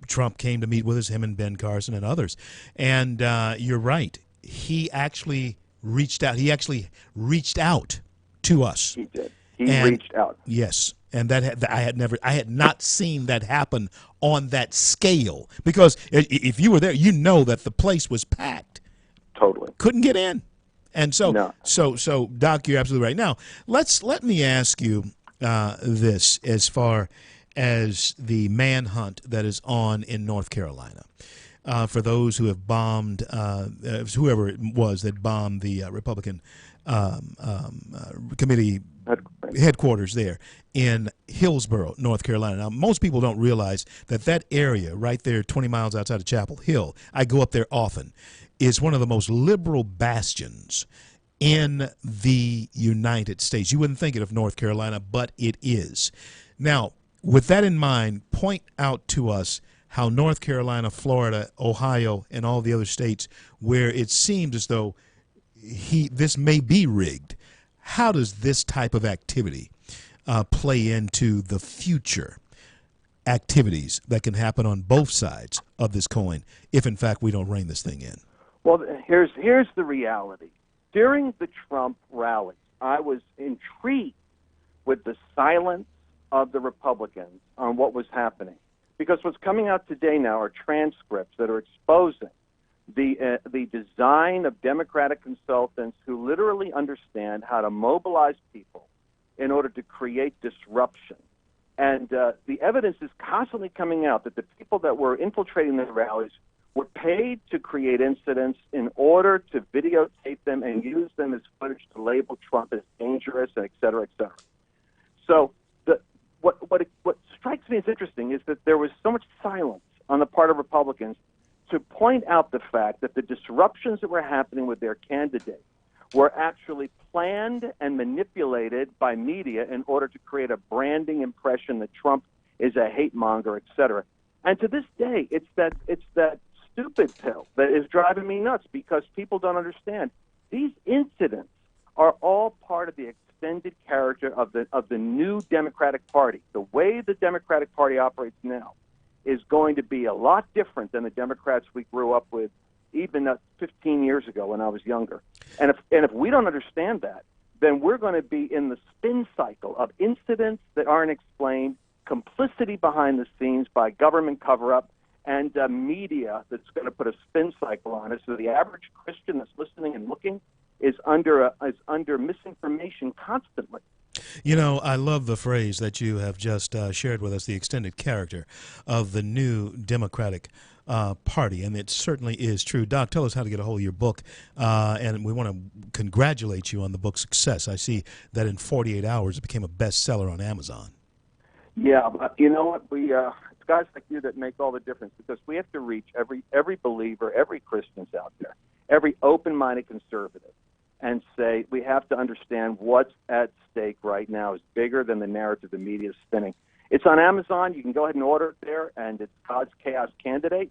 Speaker 2: Trump came to meet with us, him and Ben Carson and others. And you're right. He actually reached out. He actually reached out to us.
Speaker 7: He did. He reached out.
Speaker 2: Yes, and I had not seen that happen on that scale, because if you were there, you know that the place was packed.
Speaker 7: Totally.
Speaker 2: Couldn't get in, and so
Speaker 7: no.
Speaker 2: So Doc, you're absolutely right. Now let me ask you this as far as the manhunt that is on in North Carolina. For those who have bombed, whoever it was that bombed the Republican committee headquarters there in Hillsborough, North Carolina. Now, most people don't realize that area right there, 20 miles outside of Chapel Hill, I go up there often, is one of the most liberal bastions in the United States. You wouldn't think it of North Carolina, but it is. Now, with that in mind, point out to us how North Carolina, Florida, Ohio, and all the other states where it seems as though this may be rigged, how does this type of activity play into the future activities that can happen on both sides of this coin if, in fact, we don't rein this thing in?
Speaker 7: Well, here's the reality. During the Trump rally, I was intrigued with the silence of the Republicans on what was happening. Because what's coming out today now are transcripts that are exposing the design of Democratic consultants who literally understand how to mobilize people in order to create disruption. And the evidence is constantly coming out that the people that were infiltrating the rallies were paid to create incidents in order to videotape them and use them as footage to label Trump as dangerous, and et cetera, et cetera. So what strikes me as interesting is that there was so much silence on the part of Republicans to point out the fact that the disruptions that were happening with their candidate were actually planned and manipulated by media in order to create a branding impression that Trump is a hate monger, et cetera. And to this day, it's that stupid pill that is driving me nuts, because people don't understand. These incidents are all part of the extended character of the new Democratic Party. The way the Democratic Party operates now is going to be a lot different than the Democrats we grew up with even 15 years ago when I was younger. And if we don't understand that, then we're going to be in the spin cycle of incidents that aren't explained, complicity behind the scenes by government cover-up, and media that's going to put a spin cycle on it. So the average Christian that's listening and looking is under misinformation constantly.
Speaker 2: You know, I love the phrase that you have just shared with us, the extended character of the new Democratic Party, and it certainly is true. Doc, tell us how to get a hold of your book, and we want to congratulate you on the book's success. I see that in 48 hours it became a bestseller on Amazon.
Speaker 7: Yeah, but you know what? It's guys like you that make all the difference, because we have to reach every believer, every Christian's out there, every open-minded conservative, and say we have to understand what's at stake right now is bigger than the narrative the media is spinning. It's on Amazon. You can go ahead and order it there, and it's God's Chaos Candidate.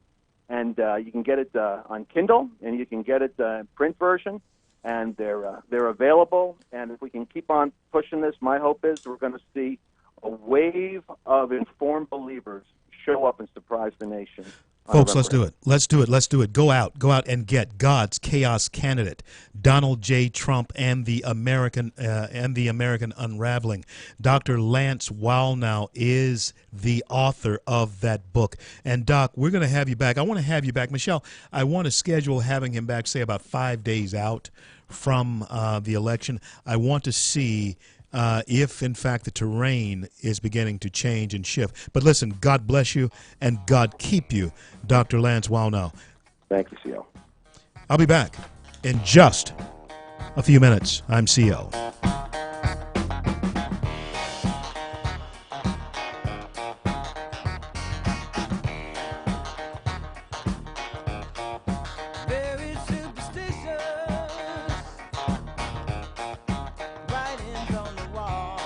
Speaker 7: And you can get it on Kindle, and you can get it print version, and they're available. And if we can keep on pushing this, my hope is we're going to see a wave of informed believers show up and surprise the nation.
Speaker 2: Folks, let's do it. Let's do it. Let's do it. Go out and get God's Chaos Candidate, Donald J. Trump and the American Unraveling. Dr. Lance Wallnau is the author of that book. And Doc, we're going to have you back. I want to have you back, Michelle. I want to schedule having him back, say about 5 days out from the election. I want to see if, in fact, the terrain is beginning to change and shift. But listen, God bless you and God keep you, Dr. Lance Wallnau.
Speaker 7: Thank you, CL.
Speaker 2: I'll be back in just a few minutes. I'm CL.
Speaker 3: Very superstitious, writings on the wall.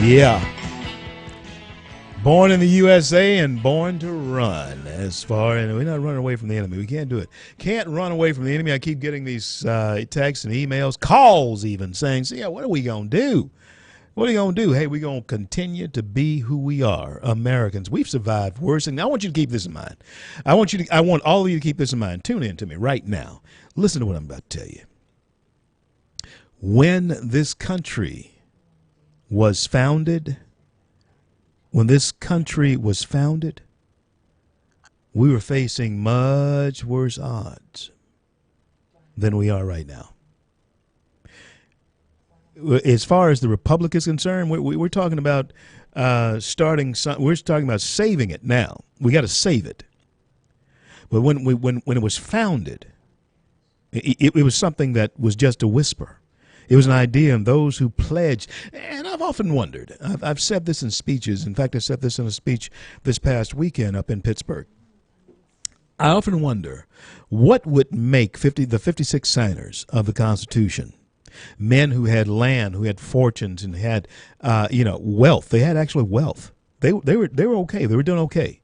Speaker 2: Yeah. Born in the USA and born to run. As far as we're not running away from the enemy. We can't do it. Can't run away from the enemy. I keep getting these texts and emails, calls even, saying, "See, what are we going to do? What are you going to do?" Hey, we're going to continue to be who we are, Americans. We've survived worse. And I want you to keep this in mind. I want all of you to keep this in mind. Tune in to me right now. Listen to what I'm about to tell you. When this country was founded, we were facing much worse odds than we are right now. As far as the Republic is concerned, we're talking about we're talking about saving it now. We got to save it. But when it was founded, it was something that was just a whisper. It was an idea, and those who pledged, and I've often wondered, I've said this in speeches. In fact, I said this in a speech this past weekend up in Pittsburgh. I often wonder what would make the 56 signers of the Constitution, men who had land, who had fortunes, and had wealth. They had actually wealth. They were okay. They were doing okay.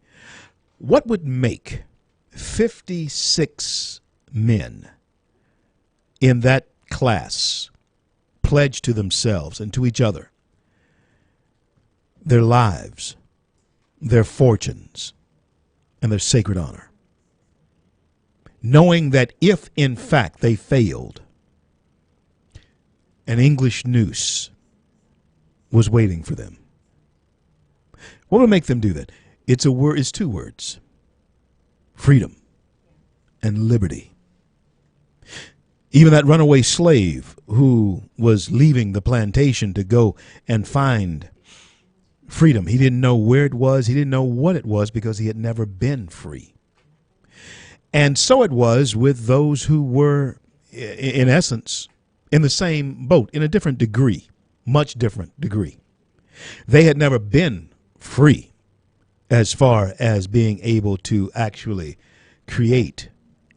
Speaker 2: What would make 56 men in that class pledge to themselves and to each other their lives, their fortunes, and their sacred honor, knowing that if in fact they failed, an English noose was waiting for them? What would make them do that? It's two words: freedom and liberty. Even that runaway slave who was leaving the plantation to go and find freedom, he didn't know where it was. He didn't know what it was because he had never been free. And so it was with those who were, in essence, in the same boat, in a different degree, much different degree. They had never been free as far as being able to actually create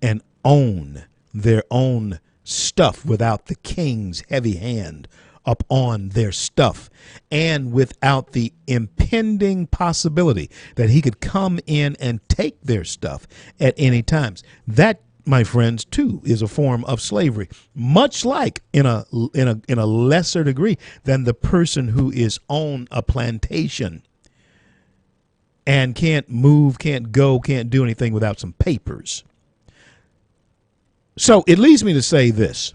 Speaker 2: and own their own stuff without the king's heavy hand upon their stuff, and without the impending possibility that he could come in and take their stuff at any times. That, my friends, too, is a form of slavery, much like in a lesser degree than the person who is on a plantation and can't move, can't go, can't do anything without some papers. So it leads me to say this.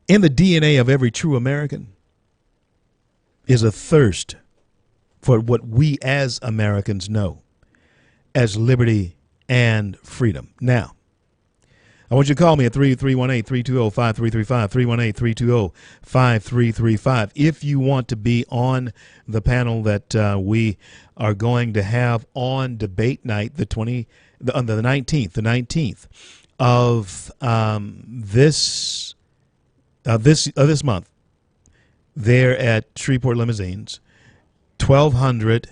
Speaker 2: In the DNA of every true American is a thirst for what we as Americans know as liberty and freedom. Now, I want you to call me at 318-320-5335, 318-320-5335. If you want to be on the panel that we are going to have on debate night, the 19th of this month, there at Shreveport Limousines, Shreveport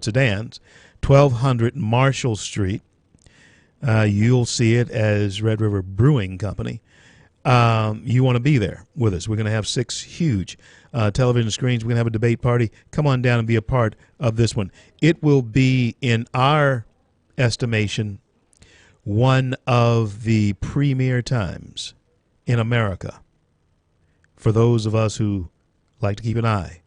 Speaker 2: Sedans, 1200 Marshall Street. You'll see it as Red River Brewing Company. You want to be there with us. We're going to have 6 huge television screens. We're going to have a debate party. Come on down and be a part of this one. It will be, in our estimation, one of the premier times in America for those of us who like to keep an eye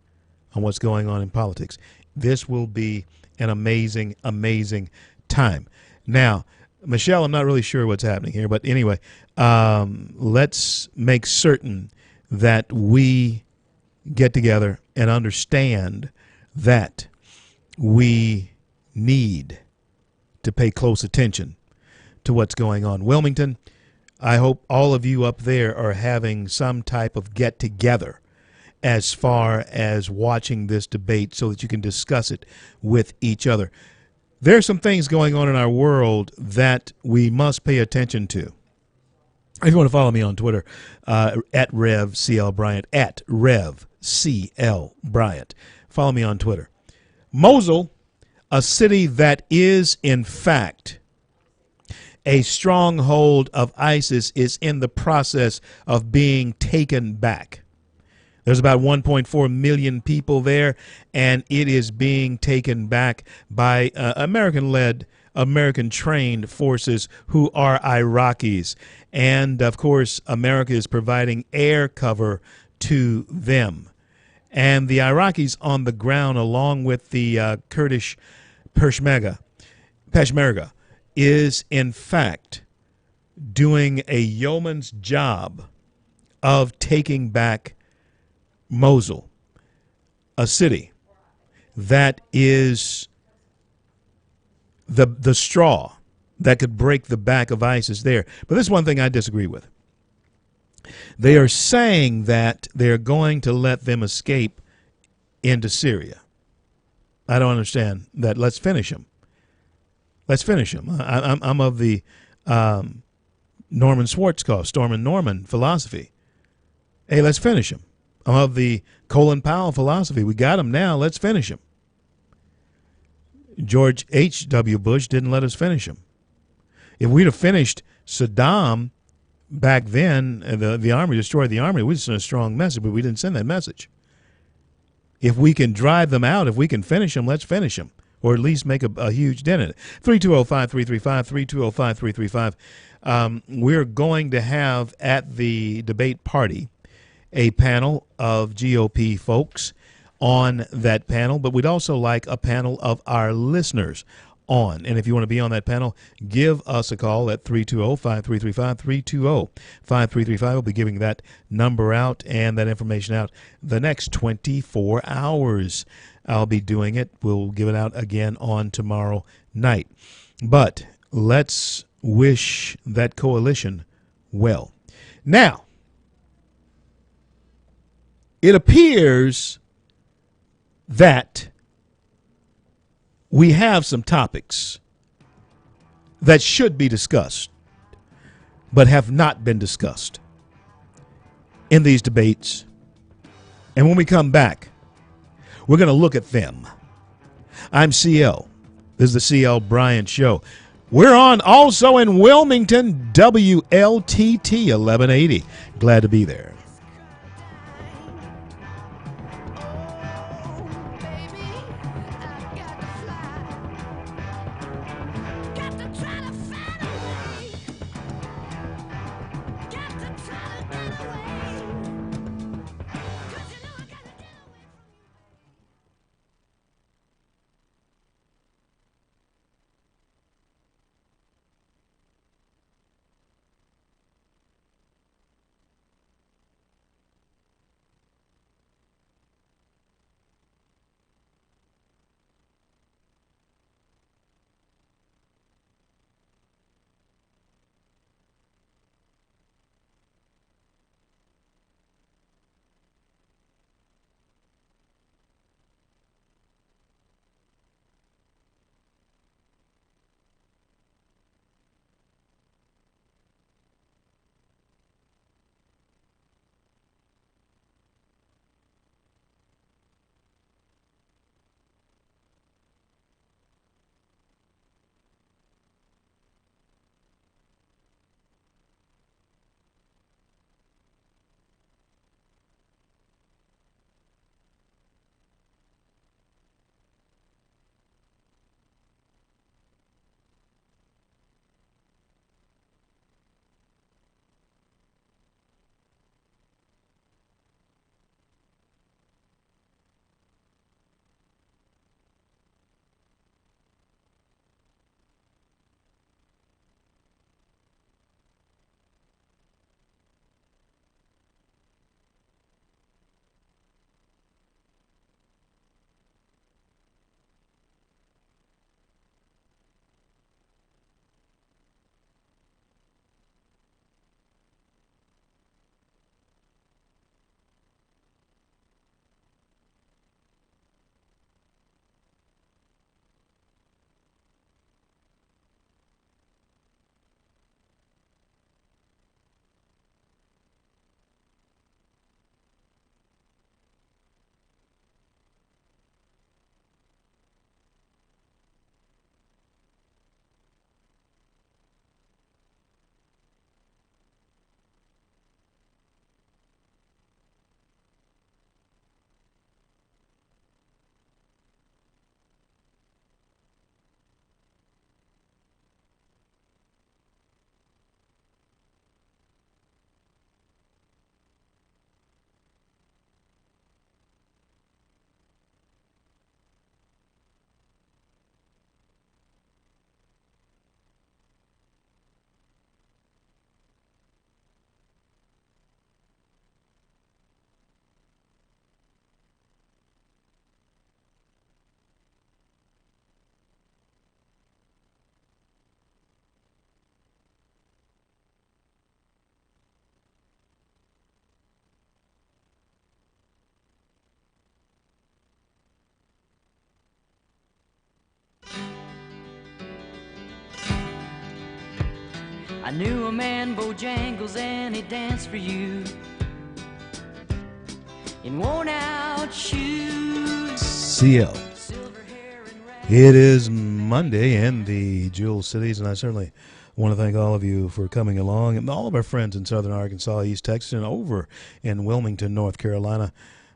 Speaker 2: on what's going on in politics. This will be an amazing, amazing time. Now, Michelle, I'm not really sure what's happening here, but anyway, let's make certain that we get together and understand that we need to pay close attention to what's going on. Wilmington, I hope all of you up there are having some type of get-together as far as watching this debate so that you can discuss it with each other. There are some things going on in our world that we must pay attention to. If you want to follow me on Twitter, at RevCLBryant, at RevCLBryant. Follow me on Twitter. Mosul, a city that is, in fact, a stronghold of ISIS, is in the process of being taken back. There's about 1.4 million people there, and it is being taken back by American-led, American-trained forces who are Iraqis. And, of course, America is providing air cover to them. And the Iraqis on the ground, along with the Kurdish Peshmerga, is, in fact, doing a yeoman's job of taking back Mosul, a city that is the straw that could break the back of ISIS there. But this is one thing I disagree with. They are saying that they're going to let them escape into Syria. I don't understand that. Let's finish them. Let's finish them. I'm of the Norman Schwarzkopf, Storm and Norman philosophy. Hey, let's finish them. I'm of the Colin Powell philosophy. We got them now. Let's finish them. George H.W. Bush didn't let us finish them. If we'd have finished Saddam back then, the army destroyed the army, we'd send a strong message, but we didn't send that message. If we can drive them out, if we can finish them, let's finish them, or at least make a huge dent in it. 320-5335, 320-5335. We're going to have at the debate party a panel of GOP folks on that panel, but we'd also like a panel of our listeners on. And if you want to be on that panel, give us a call at 320-5335, 320-5335. We'll be giving that number out and that information out the next 24 hours. I'll be doing it. We'll give it out again on tomorrow night. But let's wish that coalition well. Now, it appears that we have some topics that should be discussed, but have not been discussed in these debates. And when we come back, we're going to look at them. I'm CL. This is the CL Bryant Show. We're on also in Wilmington, WLTT 1180. Glad to be there.
Speaker 9: I knew a man, Bojangles, and he danced for you in worn-out shoes.
Speaker 2: CL. It is Monday in the Jewel Cities, and I certainly want to thank all of you for coming along, and all of our friends in southern Arkansas, East Texas, and over in Wilmington, North Carolina,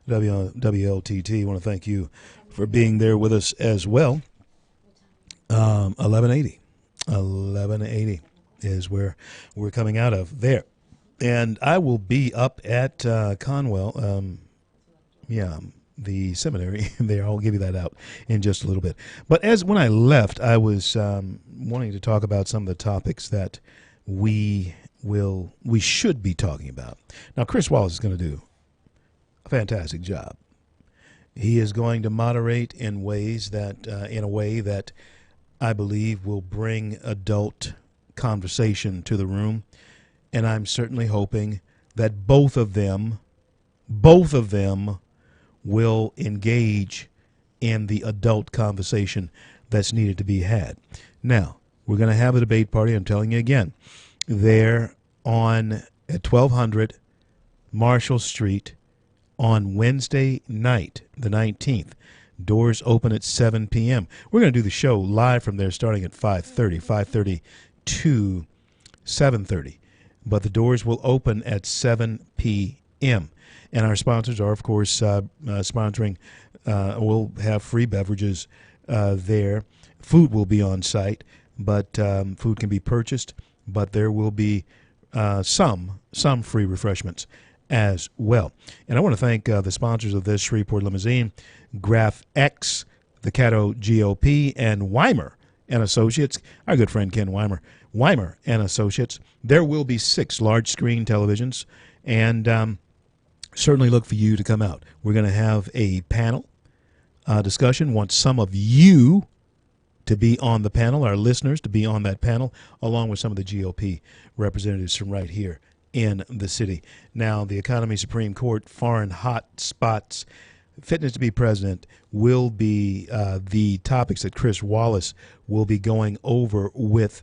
Speaker 2: WLTT. I want to thank you for being there with us as well. 1180 is where we're coming out of there. And I will be up at Conwell, the seminary there. I'll give you that out in just a little bit. But when I left, I was wanting to talk about some of the topics that we should be talking about. Now, Chris Wallace is going to do a fantastic job. He is going to moderate in a way that I believe will bring adult conversation to the room, and I'm certainly hoping that both of them will engage in the adult conversation that's needed to be had. Now, we're going to have a debate party, I'm telling you again, there at 1200 Marshall Street on Wednesday night, the 19th. Doors open at 7 p.m. We're going to do the show live from there starting at 5:30 to 7:30. But the doors will open at 7 p.m. And our sponsors are, of course, sponsoring. We'll have free beverages there. Food will be on site, but food can be purchased. But there will be some free refreshments as well. And I want to thank the sponsors of this: Shreveport Limousine, Graph X, the Caddo GOP, and Weimer and Associates. Our good friend Ken Weimer and Associates. There will be 6 large screen televisions, and certainly look for you to come out. We're going to have a panel discussion. Want some of you to be on the panel, our listeners to be on that panel, along with some of the GOP representatives from right here in the city. Now, the Economy Supreme Court, foreign hot spots, fitness to be president will be the topics that Chris Wallace will be going over with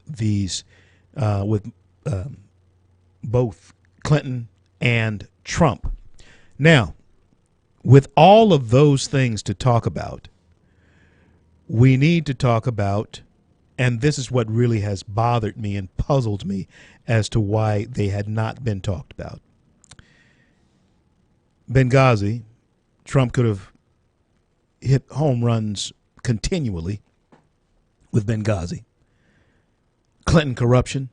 Speaker 2: both Clinton and Trump. Now, with all of those things to talk about, we need to talk about, and this is what really has bothered me and puzzled me as to why they had not been talked about. Benghazi, Trump could have hit home runs continually with Benghazi. Clinton corruption,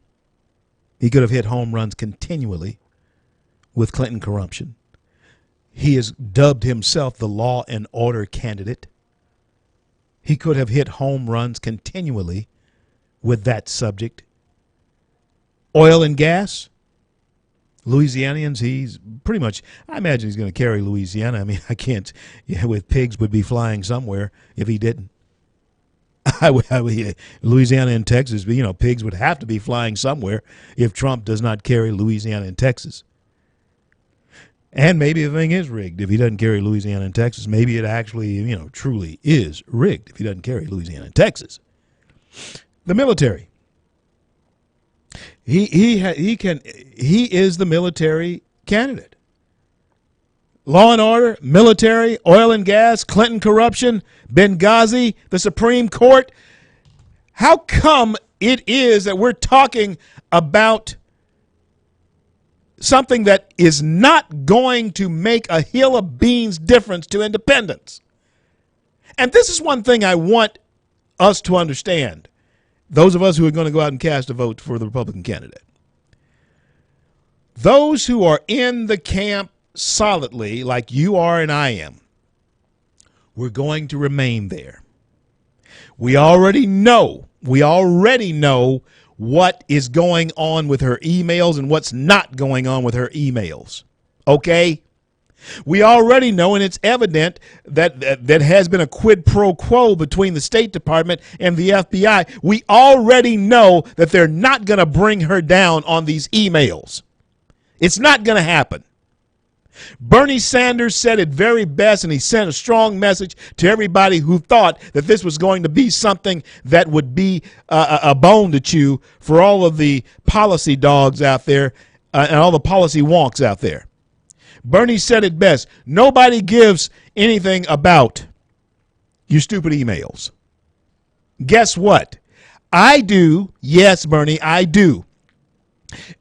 Speaker 2: he could have hit home runs continually with Clinton corruption. He has dubbed himself the law and order candidate. He could have hit home runs continually with that subject. Oil and gas, Louisianians, he's pretty much, I imagine he's going to carry Louisiana. I mean, I can't, with pigs would be flying somewhere if he didn't. Louisiana and Texas, pigs would have to be flying somewhere if Trump does not carry Louisiana and Texas. And maybe the thing is rigged if he doesn't carry Louisiana and Texas. Maybe it actually, truly is rigged if he doesn't carry Louisiana and Texas. The military. He is the military candidate. Law and order, military, oil and gas, Clinton corruption, Benghazi, the Supreme Court. How come it is that we're talking about something that is not going to make a hill of beans difference to independents? And this is one thing I want us to understand, those of us who are going to go out and cast a vote for the Republican candidate. Those who are in the camp solidly, like you are and I am, we're going to remain there. We already know what is going on with her emails and what's not going on with her emails. Okay? We already know, and it's evident that has been a quid pro quo between the State Department and the FBI. We already know that they're not going to bring her down on these emails. It's not going to happen. Bernie Sanders said it very best, and he sent a strong message to everybody who thought that this was going to be something that would be a bone to chew for all of the policy dogs out there and all the policy wonks out there. Bernie said it best. Nobody gives anything about your stupid emails. Guess what? I do. Yes, Bernie, I do.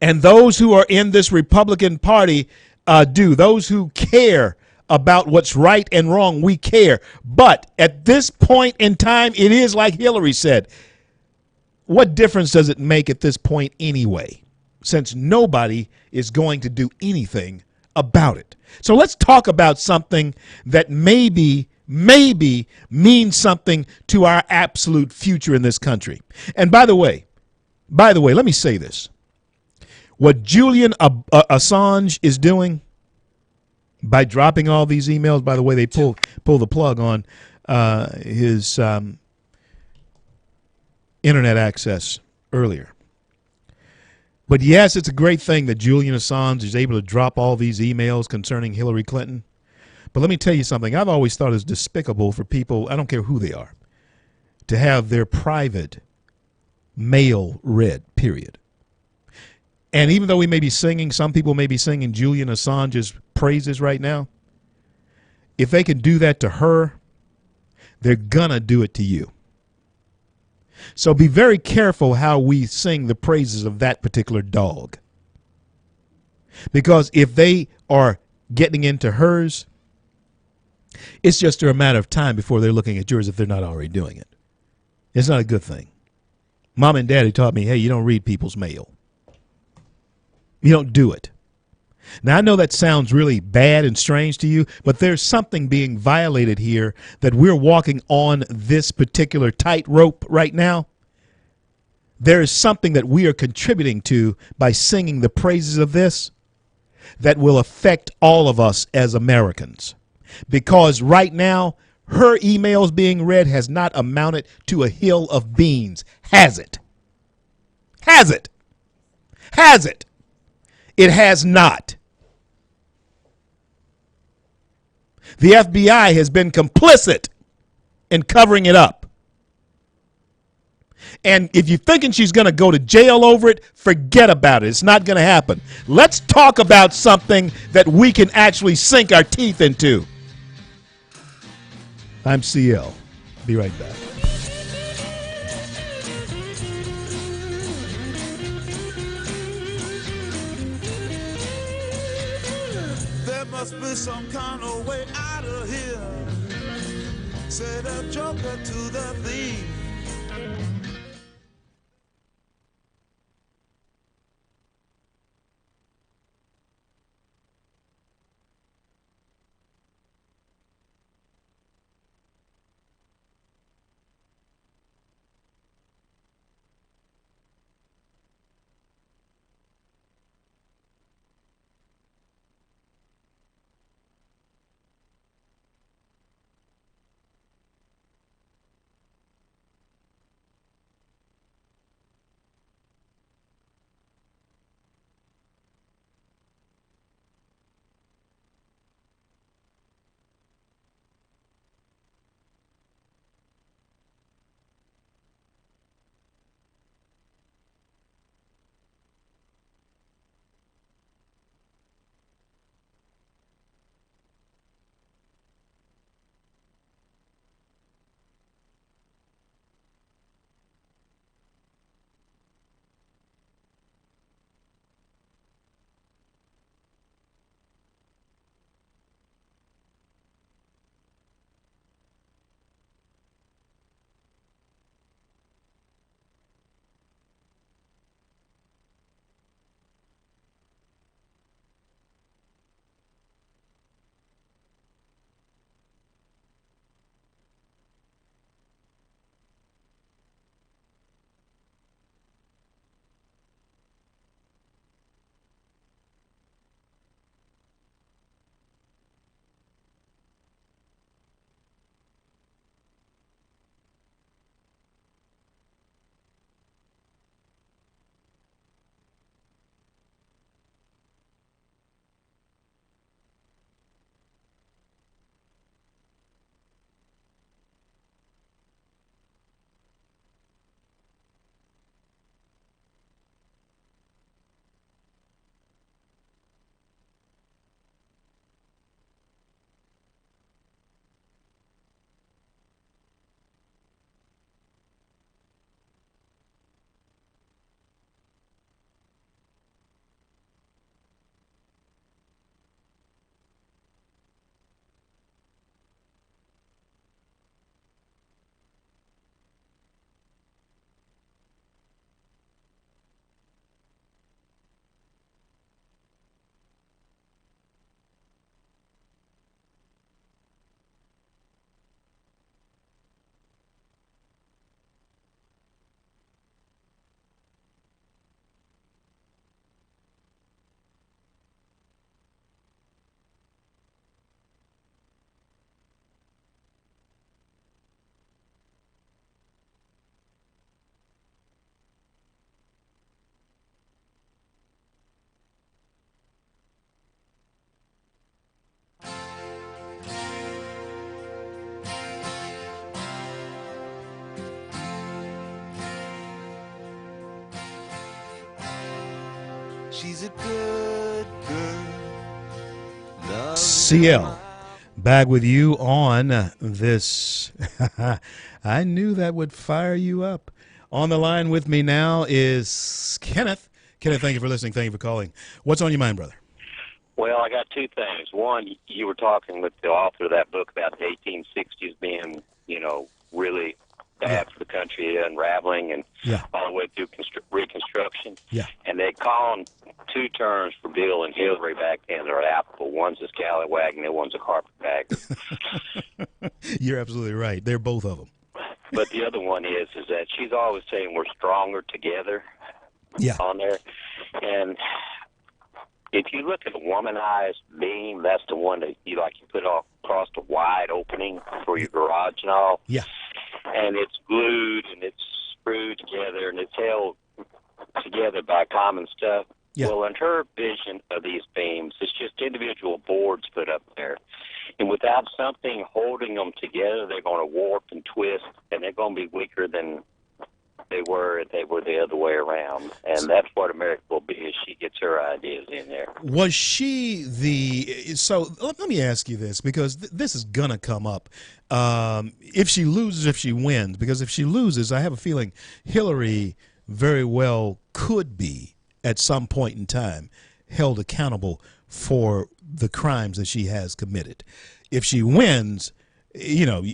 Speaker 2: And those who are in this Republican Party do. Those who care about what's right and wrong, we care. But at this point in time, it is like Hillary said. What difference does it make at this point anyway, since nobody is going to do anything about it? So let's talk about something that maybe means something to our absolute future in this country. And by the way, let me say this. What Julian Assange is doing by dropping all these emails, by the way, they pull the plug on his internet access earlier. But yes, it's a great thing that Julian Assange is able to drop all these emails concerning Hillary Clinton. But let me tell you something. I've always thought it's despicable for people, I don't care who they are, to have their private mail read, period. And even though we may be singing, some people may be singing Julian Assange's praises right now, if they can do that to her, they're gonna do it to you. So be very careful how we sing the praises of that particular dog. Because if they are getting into hers, it's just a matter of time before they're looking at yours if they're not already doing it. It's not a good thing. Mom and Daddy taught me, hey, you don't read people's mail. You don't do it. Now, I know that sounds really bad and strange to you, but there's something being violated here that we're walking on this particular tightrope right now. There is something that we are contributing to by singing the praises of this that will affect all of us as Americans. Because right now, her emails being read has not amounted to a hill of beans. Has it? Has it? Has it? It has not. The FBI has been complicit in covering it up. And if you're thinking she's going to go to jail over it, forget about it. It's not going to happen. Let's talk about something that we can actually sink our teeth into. I'm CL. Be right back.
Speaker 3: There must be some kind of way out of here. Said a joker to the thief. She's a good girl.
Speaker 2: CL, back with you on this. I knew that would fire you up. On the line with me now is Kenneth. Kenneth, thank you for listening. Thank you for calling. What's on your mind, brother?
Speaker 10: Well, I got two things. One, you were talking with the author of that book about the 1860s being, really bad for the country, unraveling, and all the way through Reconstruction.
Speaker 2: Yeah.
Speaker 10: And they called two terms for Bill and Hillary back then. They're applicable. One's a scallywag and the other one's a carpetbagger.
Speaker 2: You're absolutely right. They're both of them.
Speaker 10: But the other one is that she's always saying we're stronger together on there. And if you look at a womanized beam, that's the one that you put across the wide opening for your garage and all.
Speaker 2: Yeah.
Speaker 10: And it's glued and it's screwed together and it's held together by common stuff.
Speaker 2: Yeah.
Speaker 10: Well, in her vision of these beams, it's just individual boards put up there. And without something holding them together, they're going to warp and twist, and they're going to be weaker than they were if they were the other way around. And that's what America will be if she gets her ideas in there.
Speaker 2: Was she so let me ask you this, because this is going to come up. If she loses, if she wins, because if she loses, I have a feeling Hillary very well could be, at some point in time, held accountable for the crimes that she has committed. If she wins,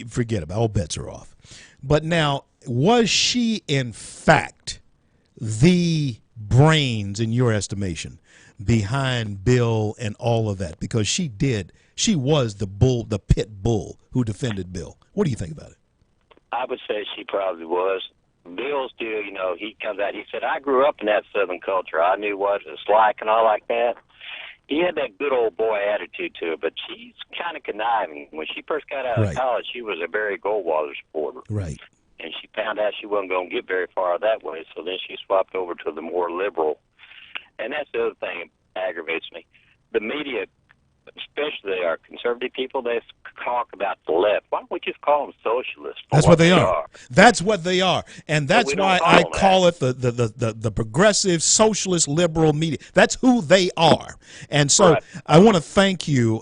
Speaker 2: forget about it. All bets are off. But now, was she in fact the brains, in your estimation, behind Bill and all of that? Because she was the pit bull who defended Bill. What do you think about it?
Speaker 10: I would say she probably was. Bill still, he comes out, he said, I grew up in that Southern culture. I knew what it was like and all like that. He had that good old boy attitude to her, but she's kind of conniving. When she first got out of college, she was a Barry Goldwater supporter.
Speaker 2: Right.
Speaker 10: And she found out she wasn't going to get very far that way, so then she swapped over to the more liberal. And that's the other thing that aggravates me. The media, especially our conservative people, they talk about the left. Why don't we just call them socialists?
Speaker 2: That's what they are. That's what they are. And that's why I call it the progressive, socialist, liberal media. That's who they are. And so I want to thank you,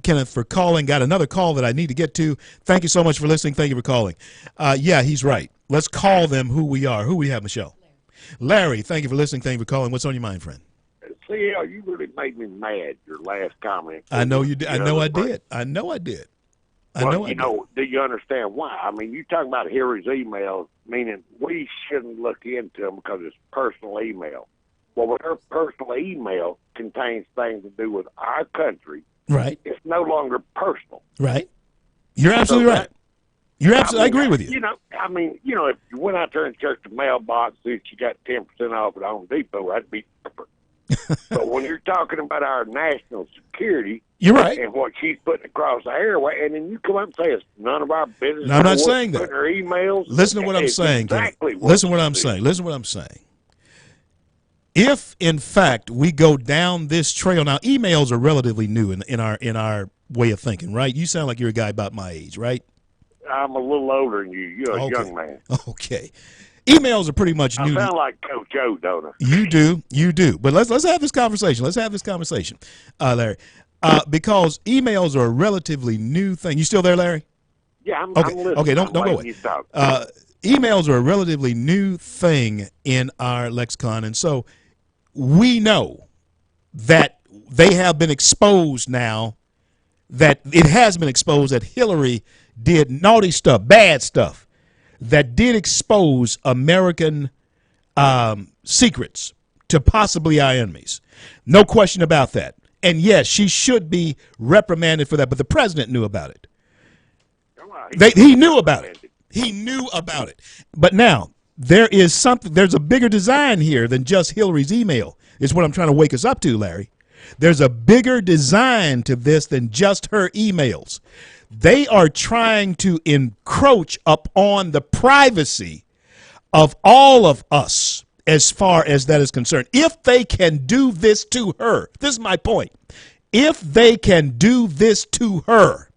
Speaker 2: Kenneth, for calling. Got another call that I need to get to. Thank you so much for listening. Thank you for calling. Yeah, he's right. Let's call them who we are. Who we have, Michelle? Larry, thank you for listening. Thank you for calling. What's on your mind, friend?
Speaker 11: See, you really made me mad, your last comment.
Speaker 2: I know you did. I know I did.
Speaker 11: Do you understand why? I mean, you talk about Hillary's emails, meaning we shouldn't look into them because it's personal email. Well, when her personal email contains things to do with our country,
Speaker 2: right,
Speaker 11: it's no longer personal.
Speaker 2: Right. You're absolutely right. You're absolutely. I agree with you.
Speaker 11: If you went out there and checked the mailbox, see if you got 10% off at Home Depot, that'd be perfect. But when you're talking about our national security,
Speaker 2: you're right,
Speaker 11: and what she's putting across the airway, and then you come up and say it's none of our business.
Speaker 2: No, I'm not saying that.
Speaker 11: Her emails.
Speaker 2: Listen to what I'm saying.
Speaker 11: Exactly.
Speaker 2: Listen to what I'm saying. Listen to what I'm saying. If in fact we go down this trail, now emails are relatively new in our way of thinking, right? You sound like you're a guy about my age, right?
Speaker 11: I'm a little older than you. You're a young man.
Speaker 2: Okay. Emails are pretty much new.
Speaker 11: I sound like Coach O, don't I?
Speaker 2: You do. But let's have this conversation. Larry. Because emails are a relatively new thing. You still there, Larry?
Speaker 11: Yeah, I'm
Speaker 2: okay.
Speaker 11: listening.
Speaker 2: Okay, don't go away. Emails are a relatively new thing in our lexicon, and so we know that they have been exposed now. That it has been exposed that Hillary did naughty stuff, bad stuff, that did expose American secrets to possibly our enemies. No question about that. And yes, she should be reprimanded for that, but the president knew about it. He knew about it. He knew about it. But now, there's a bigger design here than just Hillary's email, is what I'm trying to wake us up to, Larry. There's a bigger design to this than just her emails. They are trying to encroach upon the privacy of all of us as far as that is concerned. If they can do this to her, this is my point. If they can do this to her,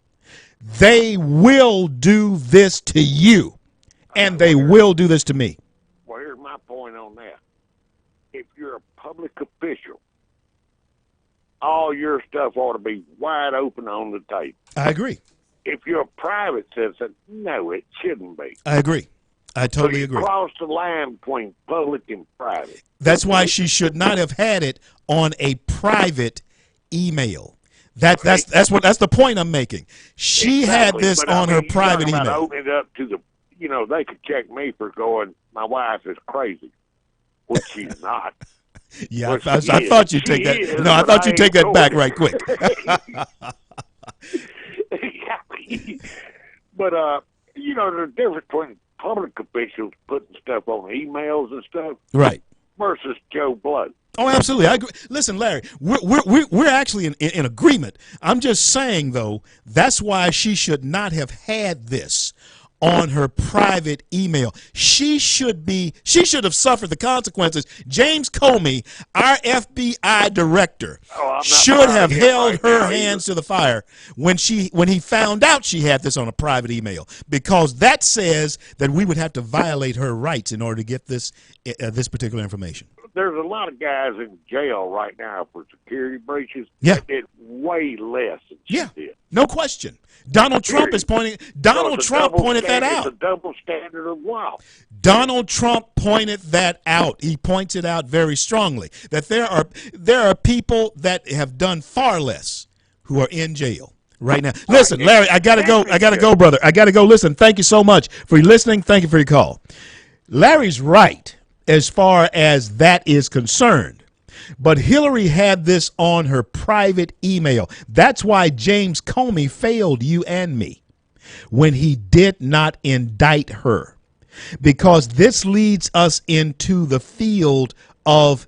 Speaker 2: they will do this to you, and they will do this to me.
Speaker 11: Well, here's my point on that. If you're a public official all your stuff ought to be wide open on the table.
Speaker 2: I agree.
Speaker 11: If you're a private citizen, no, it shouldn't be.
Speaker 2: I agree. I totally
Speaker 11: so
Speaker 2: agree.
Speaker 11: Cross the line between public and private.
Speaker 2: That's why she should not have had it on a private email. That's the point I'm making. She had this
Speaker 11: but,
Speaker 2: on her private
Speaker 11: email.
Speaker 2: email.
Speaker 11: Open it up to the, they could check me for going, my wife is crazy, which she's not.
Speaker 2: Yeah, I thought you'd take that. No, I thought you'd take that back right quick.
Speaker 11: But there's a difference between public officials putting stuff on emails and stuff,
Speaker 2: right,
Speaker 11: versus Joe Blow.
Speaker 2: Oh, absolutely. I agree. Listen, Larry, we're actually in agreement. I'm just saying, though, that's why she should not have had this on her private email. She should have suffered the consequences. James Comey, our FBI director, should have held her hands to the fire when he found out she had this on a private email, because that says that we would have to violate her rights in order to get this particular information.
Speaker 11: There's a lot of guys in jail right now for security breaches.
Speaker 2: Yeah.
Speaker 11: That did way less than she did.
Speaker 2: No question. Donald Trump pointed that out.
Speaker 11: It's a double standard of law.
Speaker 2: Donald Trump pointed that out. He points it out very strongly, that there are people that have done far less who are in jail right now. Listen, Larry, I gotta go, brother. I gotta go. Listen, thank you so much for listening. Thank you for your call. Larry's right as far as that is concerned. But Hillary had this on her private email. That's why James Comey failed you and me when he did not indict her, because this leads us into the field of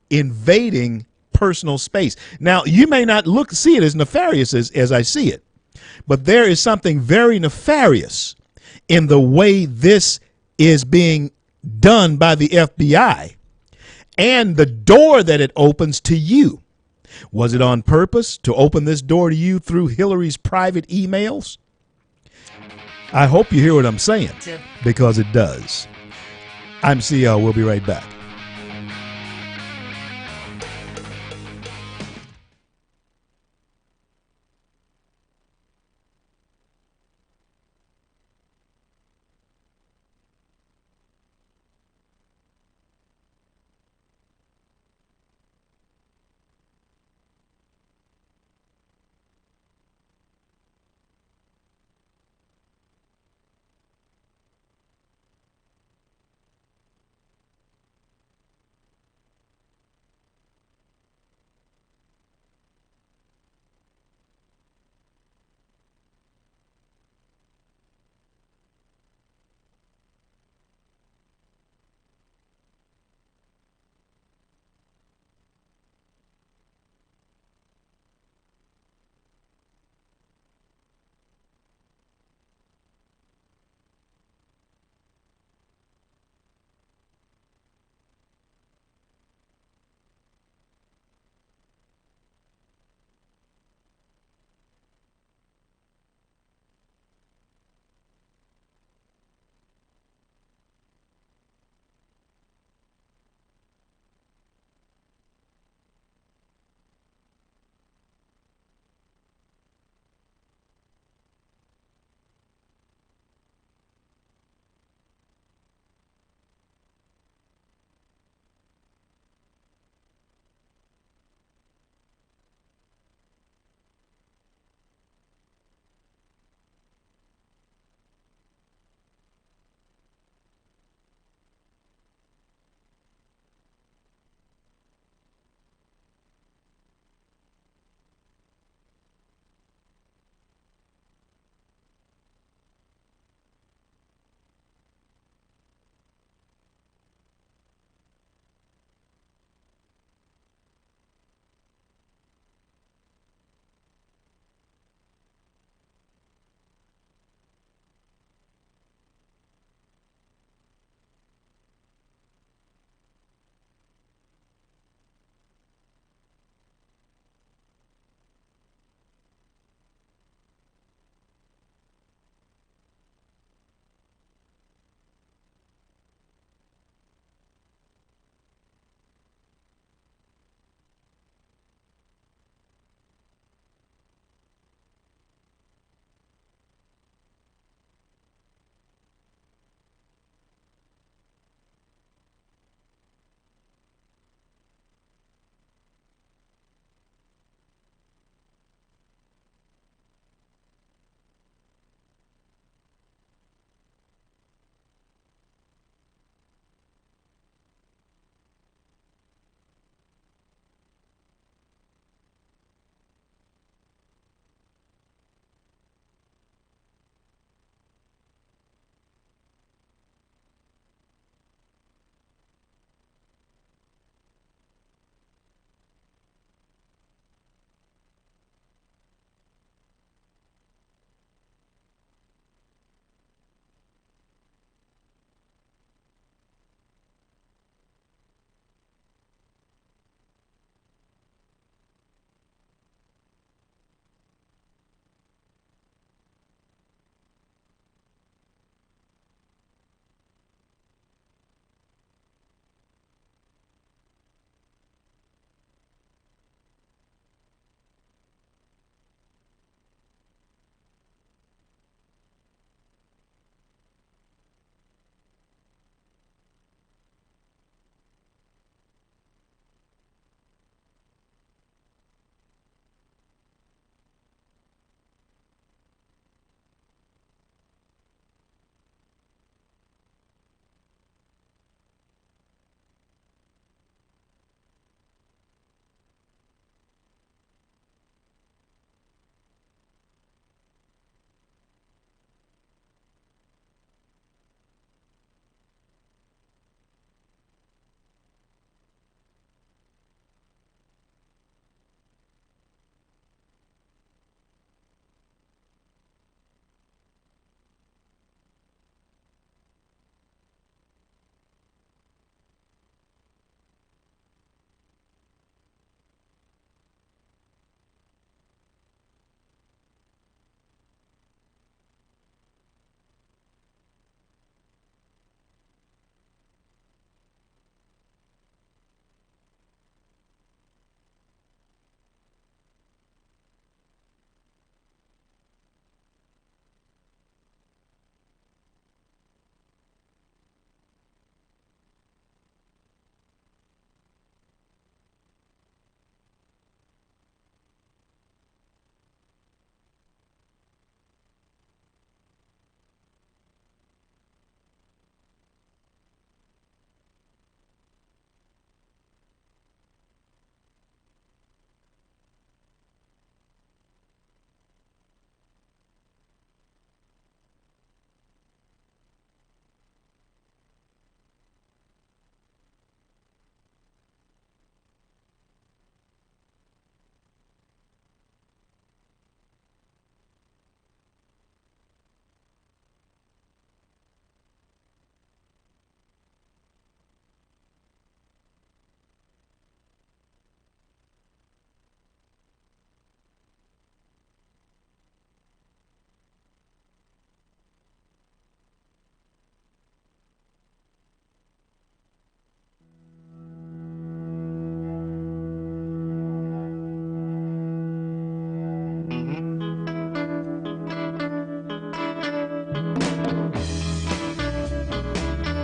Speaker 2: invading personal space. Now, you may not see it as nefarious as I see it, but there is something very nefarious in the way this is being done by the FBI and the door that it opens to you. Was it on purpose to open this door to you through Hillary's private emails? I hope you hear what I'm saying, because it does. I'm CL. We'll be right back.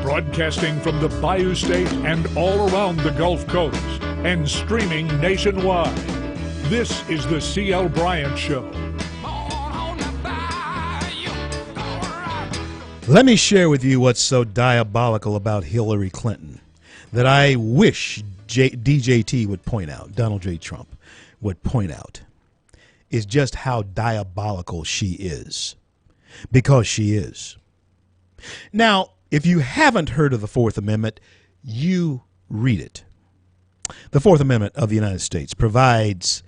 Speaker 1: Broadcasting from the Bayou State and all around the Gulf Coast and streaming nationwide. This is the C.L. Bryant Show.
Speaker 2: Let me share with you what's so diabolical about Hillary Clinton that I wish DJT would point out, Donald J. Trump would point out, is just how diabolical she is. Because she is. Now, if you haven't heard of the Fourth Amendment, you read it. The Fourth Amendment of the United States provides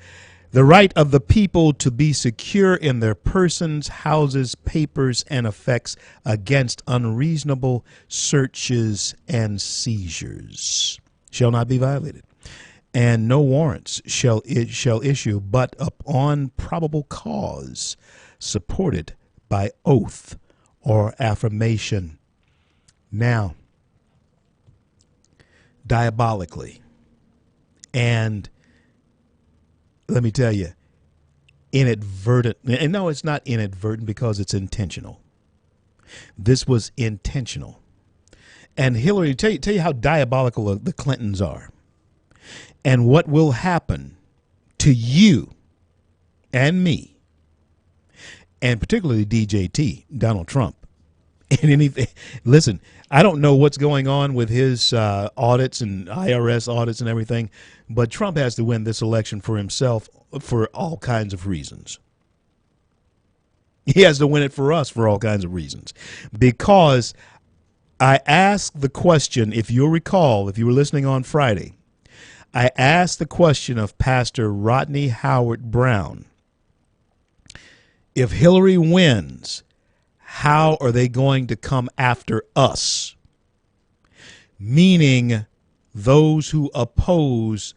Speaker 2: the right of the people to be secure in their persons, houses, papers, and effects against unreasonable searches and seizures shall not be violated, and no warrants shall issue but upon probable cause, supported by oath or affirmation. Now, diabolically, and let me tell you, inadvertent, and no, it's not inadvertent because it's intentional. This was intentional. And Hillary, tell you how diabolical the Clintons are and what will happen to you and me, and particularly DJT, Donald Trump, and anything. Listen, I don't know what's going on with his audits and IRS audits and everything, but Trump has to win this election for himself for all kinds of reasons. He has to win it for us for all kinds of reasons. Because I asked the question, if you'll recall, if you were listening on Friday, I asked the question of Pastor Rodney Howard Brown, if Hillary wins, how are they going to come after us? Meaning those who oppose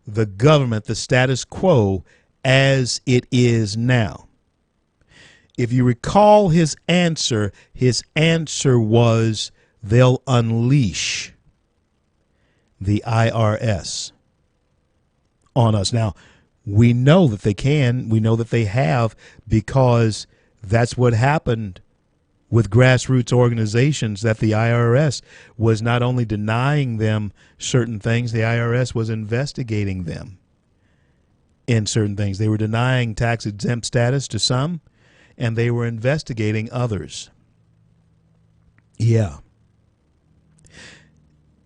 Speaker 2: the government, the status quo as it is now. If you recall his answer was they'll unleash the IRS on us. Now, we know that they can. We know that they have, because that's what happened with grassroots organizations, that the IRS was not only denying them certain things, the IRS was investigating them in certain things. They were denying tax-exempt status to some, and they were investigating others. Yeah.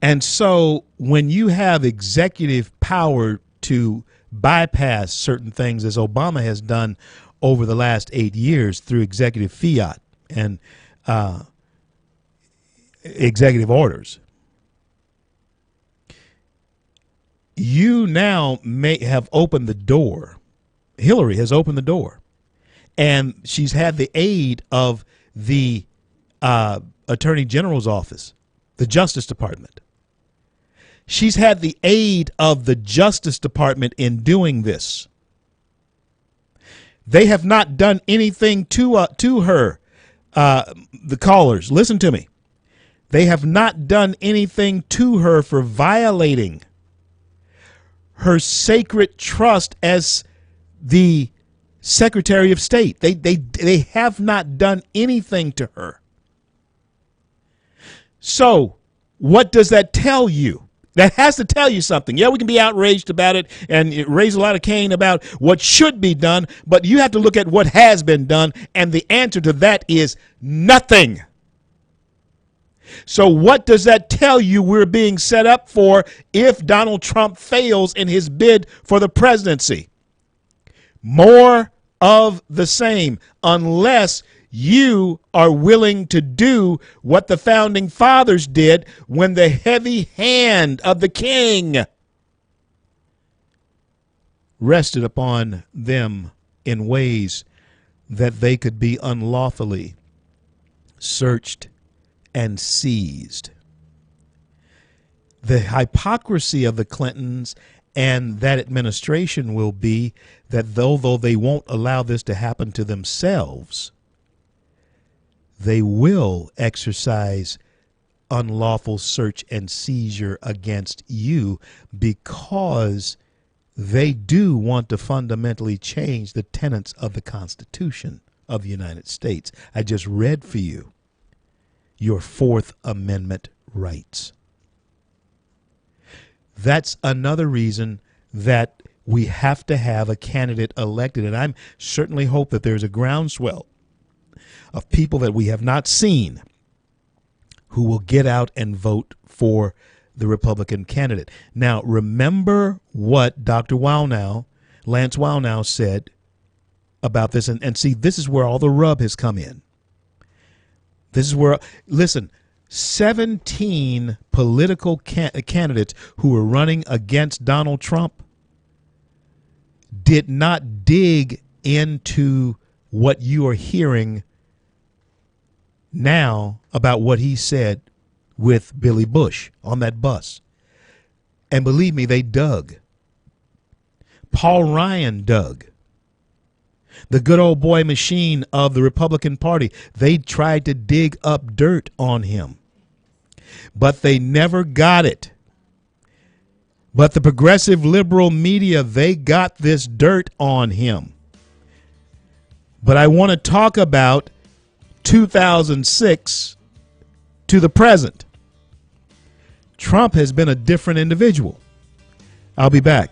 Speaker 2: And so when you have executive power to bypass certain things, as Obama has done over the last 8 years through executive fiat and executive orders, you now may have opened the door. Hillary has opened the door, and she's had the aid of the Attorney General's office, the Justice Department. She's had the aid of the Justice Department in doing this. They have not done anything to her. The callers, listen to me. They have not done anything to her for violating her sacred trust as the Secretary of State. They have not done anything to her. So what does that tell you? That has to tell you something. Yeah, we can be outraged about it and raise a lot of cane about what should be done, but you have to look at what has been done, and the answer to that is nothing. So what does that tell you we're being set up for if Donald Trump fails in his bid for the presidency? More of the same, unless you are willing to do what the founding fathers did when the heavy hand of the king rested upon them in ways that they could be unlawfully searched and seized. The hypocrisy of the Clintons and that administration will be that although they won't allow this to happen to themselves, they will exercise unlawful search and seizure against you, because they do want to fundamentally change the tenets of the Constitution of the United States. I just read for you your Fourth Amendment rights. That's another reason that we have to have a candidate elected. And I certainly hope that there's a groundswell of people that we have not seen who will get out and vote for the Republican candidate. Now, remember what Dr. Lance Wownow said about this. And see, this is where all the rub has come in. This is where, listen, 17 political candidates who were running against Donald Trump did not dig into what you are hearing now about what he said with Billy Bush on that bus. And believe me, they dug. Paul Ryan dug. The good old boy machine of the Republican Party, they tried to dig up dirt on him, but they never got it. But the progressive liberal media, they got this dirt on him. But I want to talk about 2006 to the present. Trump has been a different individual. I'll be back.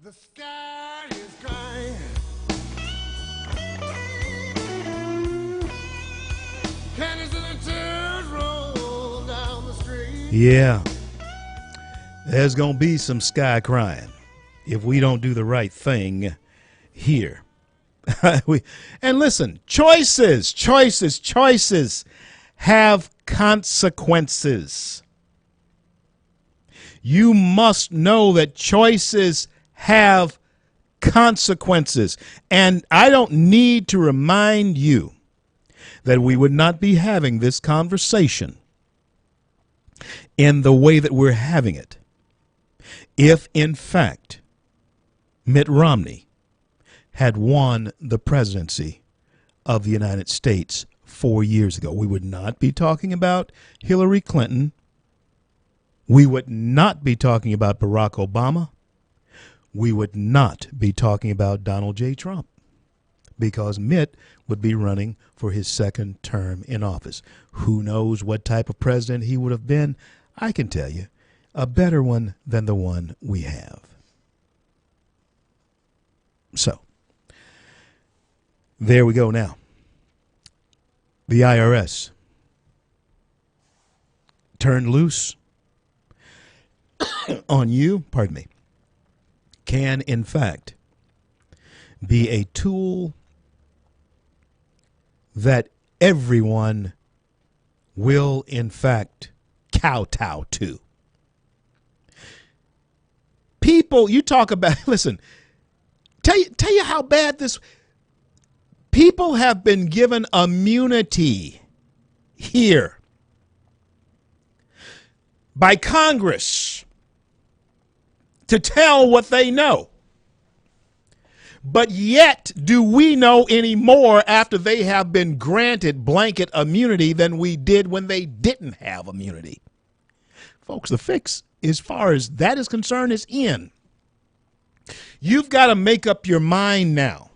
Speaker 12: The sky is crying.
Speaker 2: Yeah. There's going to be some sky crying if we don't do the right thing here. And listen, choices have consequences. You must know that choices have consequences. And I don't need to remind you that we would not be having this conversation in the way that we're having it if, in fact, Mitt Romney had won the presidency of the United States 4 years ago. We would not be talking about Hillary Clinton. We would not be talking about Barack Obama. We would not be talking about Donald J. Trump, because Mitt would be running for his second term in office. Who knows what type of president he would have been? I can tell you, a better one than the one we have. So, there we go now. The IRS turned loose on you, pardon me, can in fact be a tool that everyone will in fact kowtow to. People, you talk about, listen, tell you how bad this, people have been given immunity here by Congress to tell what they know. But yet, do we know any more after they have been granted blanket immunity than we did when they didn't have immunity? Folks, the fix, as far as that is concerned, is in. You've got to make up your mind now.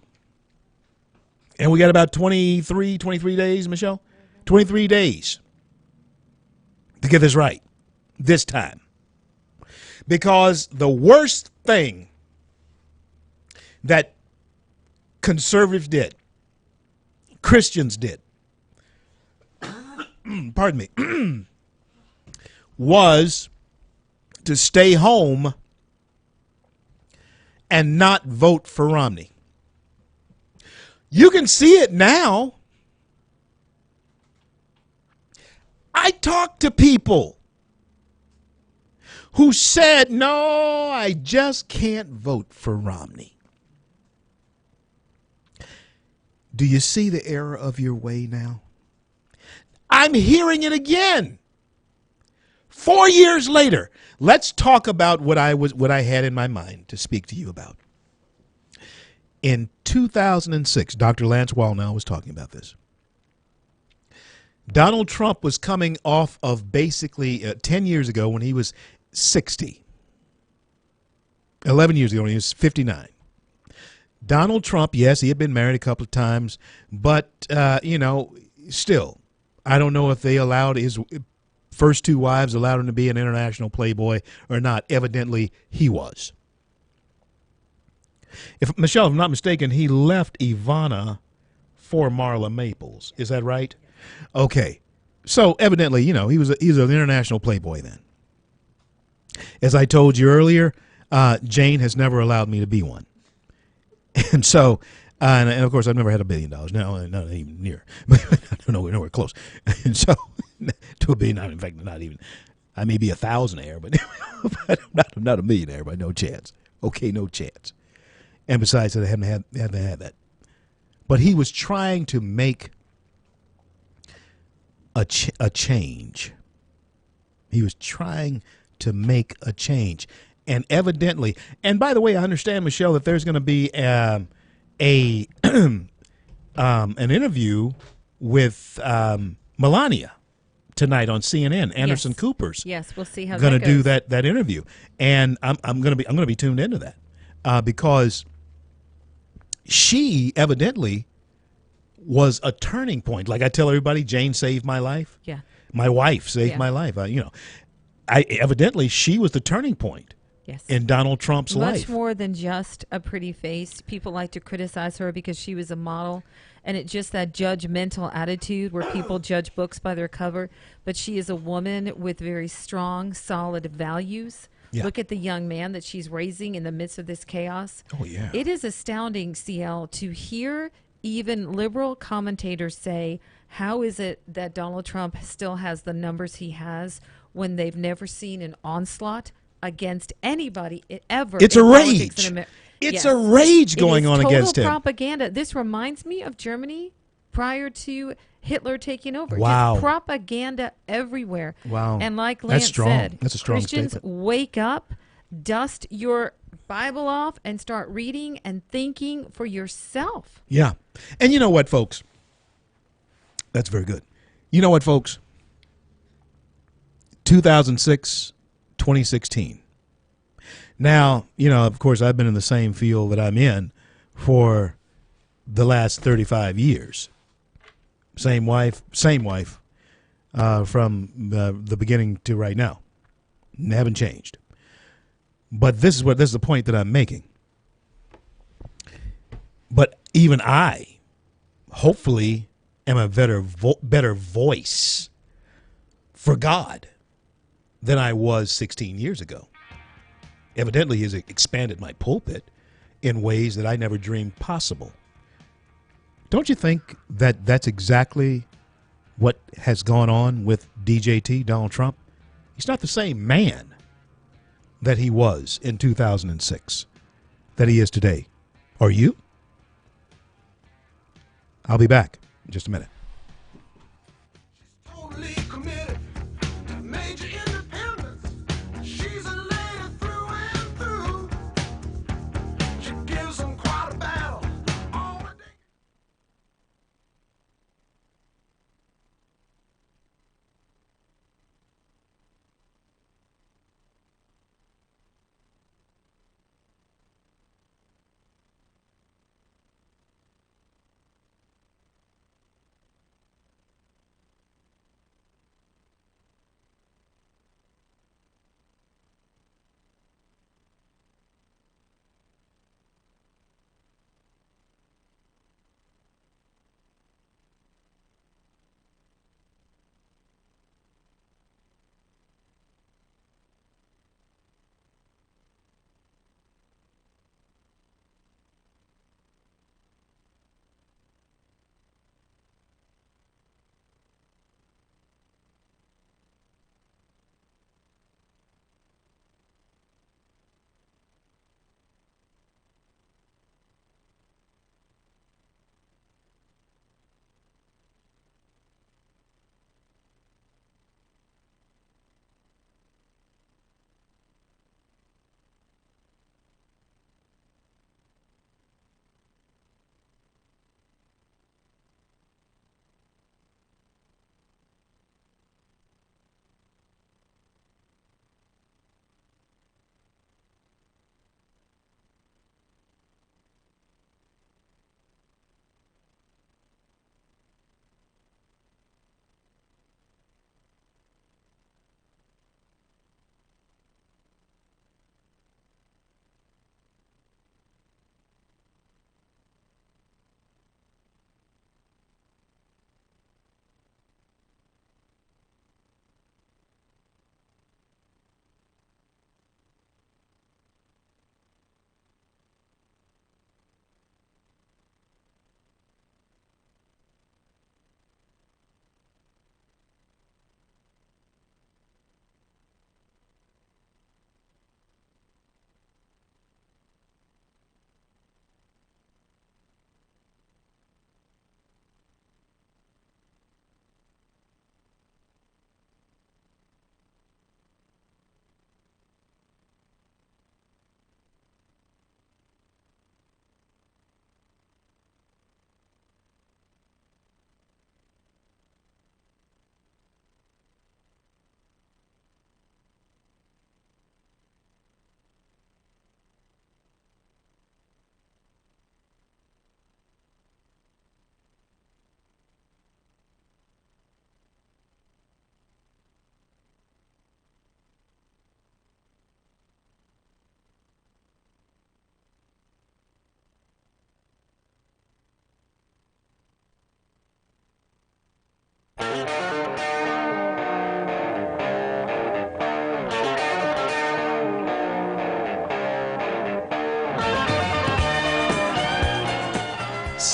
Speaker 2: And we got about 23 days, Michelle? 23 days to get this right this time. Because the worst thing that conservatives did, Christians did, pardon me, was to stay home and not vote for Romney. You can see it now. I talked to people who said, no, I just can't vote for Romney. Do you see the error of your way now? I'm hearing it again. 4 years later, let's talk about what I had in my mind to speak to you about. In 2006, Dr. Lance Wallnau was talking about this. Donald Trump was coming off of basically 10 years ago when he was 60. 11 years ago when he was 59. Donald Trump, yes, he had been married a couple of times, but, still, I don't know if they allowed his first two wives, allowed him to be an international playboy or not. Evidently, he was. Michelle, if I'm not mistaken, he left Ivana for Marla Maples. Is that right? Okay. So evidently, he was an international playboy then. As I told you earlier, Jane has never allowed me to be one. And so, and of course, I've never had $1 billion. No, not even near. We're nowhere close. And so, to $1 billion, in fact, not even. I may be a thousandaire, but I'm not a millionaire by no chance. Okay, no chance. And besides that, I haven't had that. But he was trying to make a change. He was trying to make a change. And evidently, and by the way, I understand, Michelle, that there's going to be an interview with Melania tonight on CNN. Anderson Cooper's
Speaker 12: we'll see how
Speaker 2: going to
Speaker 12: that
Speaker 2: do
Speaker 12: goes.
Speaker 2: that interview, and I'm going to be tuned into that because she evidently was a turning point. Like I tell everybody, Jane saved my life.
Speaker 12: Yeah,
Speaker 2: my wife saved my life. Evidently she was the turning point.
Speaker 12: Yes.
Speaker 2: In Donald Trump's life.
Speaker 12: Much more than just a pretty face. People like to criticize her because she was a model and it's just that judgmental attitude where people judge books by their cover. But she is a woman with very strong, solid values.
Speaker 2: Yeah.
Speaker 12: Look at the young man that she's raising in the midst of this chaos.
Speaker 2: Oh, yeah.
Speaker 12: It is astounding, CL, to hear even liberal commentators say, how is it that Donald Trump still has the numbers he has when they've never seen an onslaught against anybody ever?
Speaker 2: It's
Speaker 12: in
Speaker 2: a
Speaker 12: politics
Speaker 2: rage.
Speaker 12: in Amer-
Speaker 2: It's
Speaker 12: Yes.
Speaker 2: a rage
Speaker 12: It
Speaker 2: going
Speaker 12: is
Speaker 2: on
Speaker 12: total
Speaker 2: against him.
Speaker 12: propaganda. This reminds me of Germany prior to Hitler taking over.
Speaker 2: Wow.
Speaker 12: Just propaganda everywhere.
Speaker 2: Wow.
Speaker 12: And like
Speaker 2: That's
Speaker 12: Lance
Speaker 2: strong.
Speaker 12: said,
Speaker 2: That's a strong
Speaker 12: Christians,
Speaker 2: statement.
Speaker 12: wake up, dust your Bible off, and start reading and thinking for yourself.
Speaker 2: Yeah. And you know what, folks? That's very good. You know what, folks? 2006, 2016. Now, of course, I've been in the same field that I'm in for the last 35 years. Same wife, from the beginning to right now. Haven't changed. But this is the point that I'm making. But even I, hopefully, am a better voice for God than I was 16 years ago. Evidently, has expanded my pulpit in ways that I never dreamed possible. Don't you think that that's exactly what has gone on with DJT, Donald Trump? He's not the same man that he was in 2006 that he is today. Are you? I'll be back in just a minute.
Speaker 3: Totally committed to major independence. She's a lady through and through. She gives them quite a battle all the day.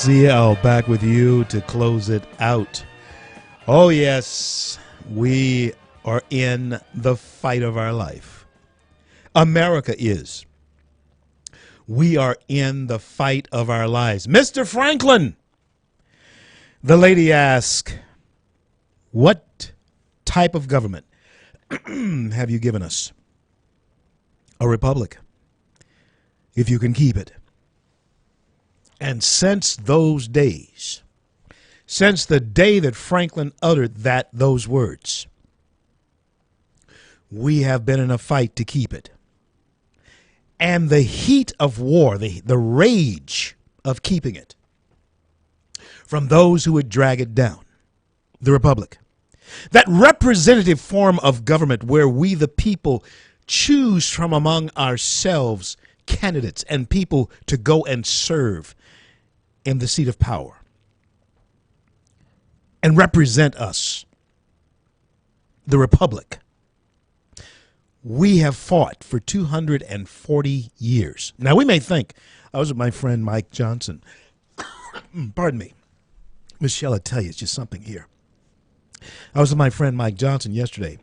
Speaker 2: CL back with you to close it out. Oh, yes, we are in the fight of our life. America is. We are in the fight of our lives. Mr. Franklin, the lady asked, what type of government have you given us? A republic, if you can keep it. And since those days, since the day that Franklin uttered those words, we have been in a fight to keep it. And the heat of war, the rage of keeping it, from those who would drag it down, the republic. That representative form of government where we, the people, choose from among ourselves candidates and people to go and serve in the seat of power and represent us, the republic. We have fought for 240 years. Now, we may think, I was with my friend Mike Johnson. Pardon me. Michelle, I tell you, it's just something here. I was with my friend Mike Johnson yesterday,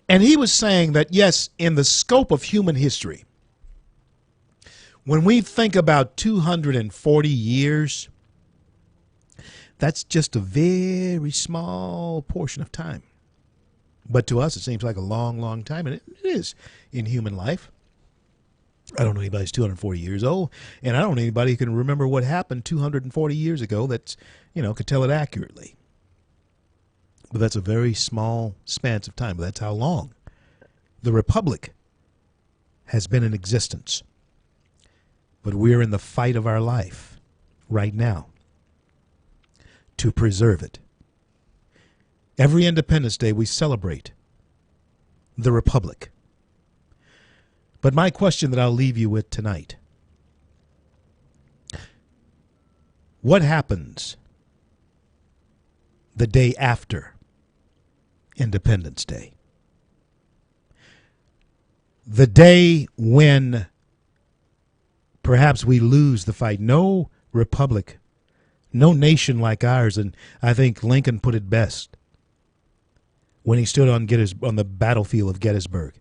Speaker 2: and he was saying that, yes, in the scope of human history, when we think about 240 years, that's just a very small portion of time. But to us, it seems like a long, long time, and it is in human life. I don't know anybody who's 240 years old, and I don't know anybody who can remember what happened 240 years ago that's, could tell it accurately. But that's a very small span of time, but that's how long the republic has been in existence. But we're in the fight of our life right now to preserve it. Every Independence Day we celebrate the republic. But my question that I'll leave you with tonight, what happens the day after Independence Day? The day when perhaps we lose the fight. No republic, no nation like ours, and I think Lincoln put it best when he stood on the battlefield of Gettysburg.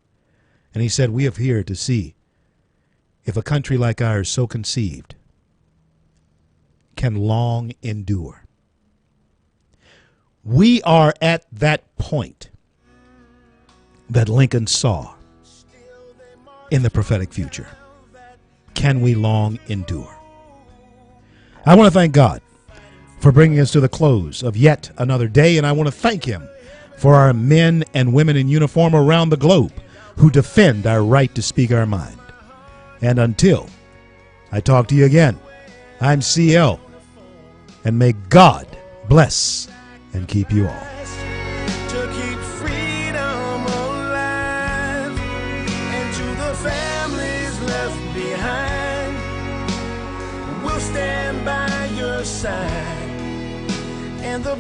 Speaker 2: And he said, we are here to see if a country like ours, so conceived, can long endure. We are at that point that Lincoln saw in the prophetic future. Can we long endure? I want to thank God for bringing us to the close of yet another day, and I want to thank him for our men and women in uniform around the globe who defend our right to speak our mind. And until I talk to you again, I'm CL, and may God bless and keep you all.
Speaker 3: To keep freedom alive, and to the families left behind, we'll stand by your side, and the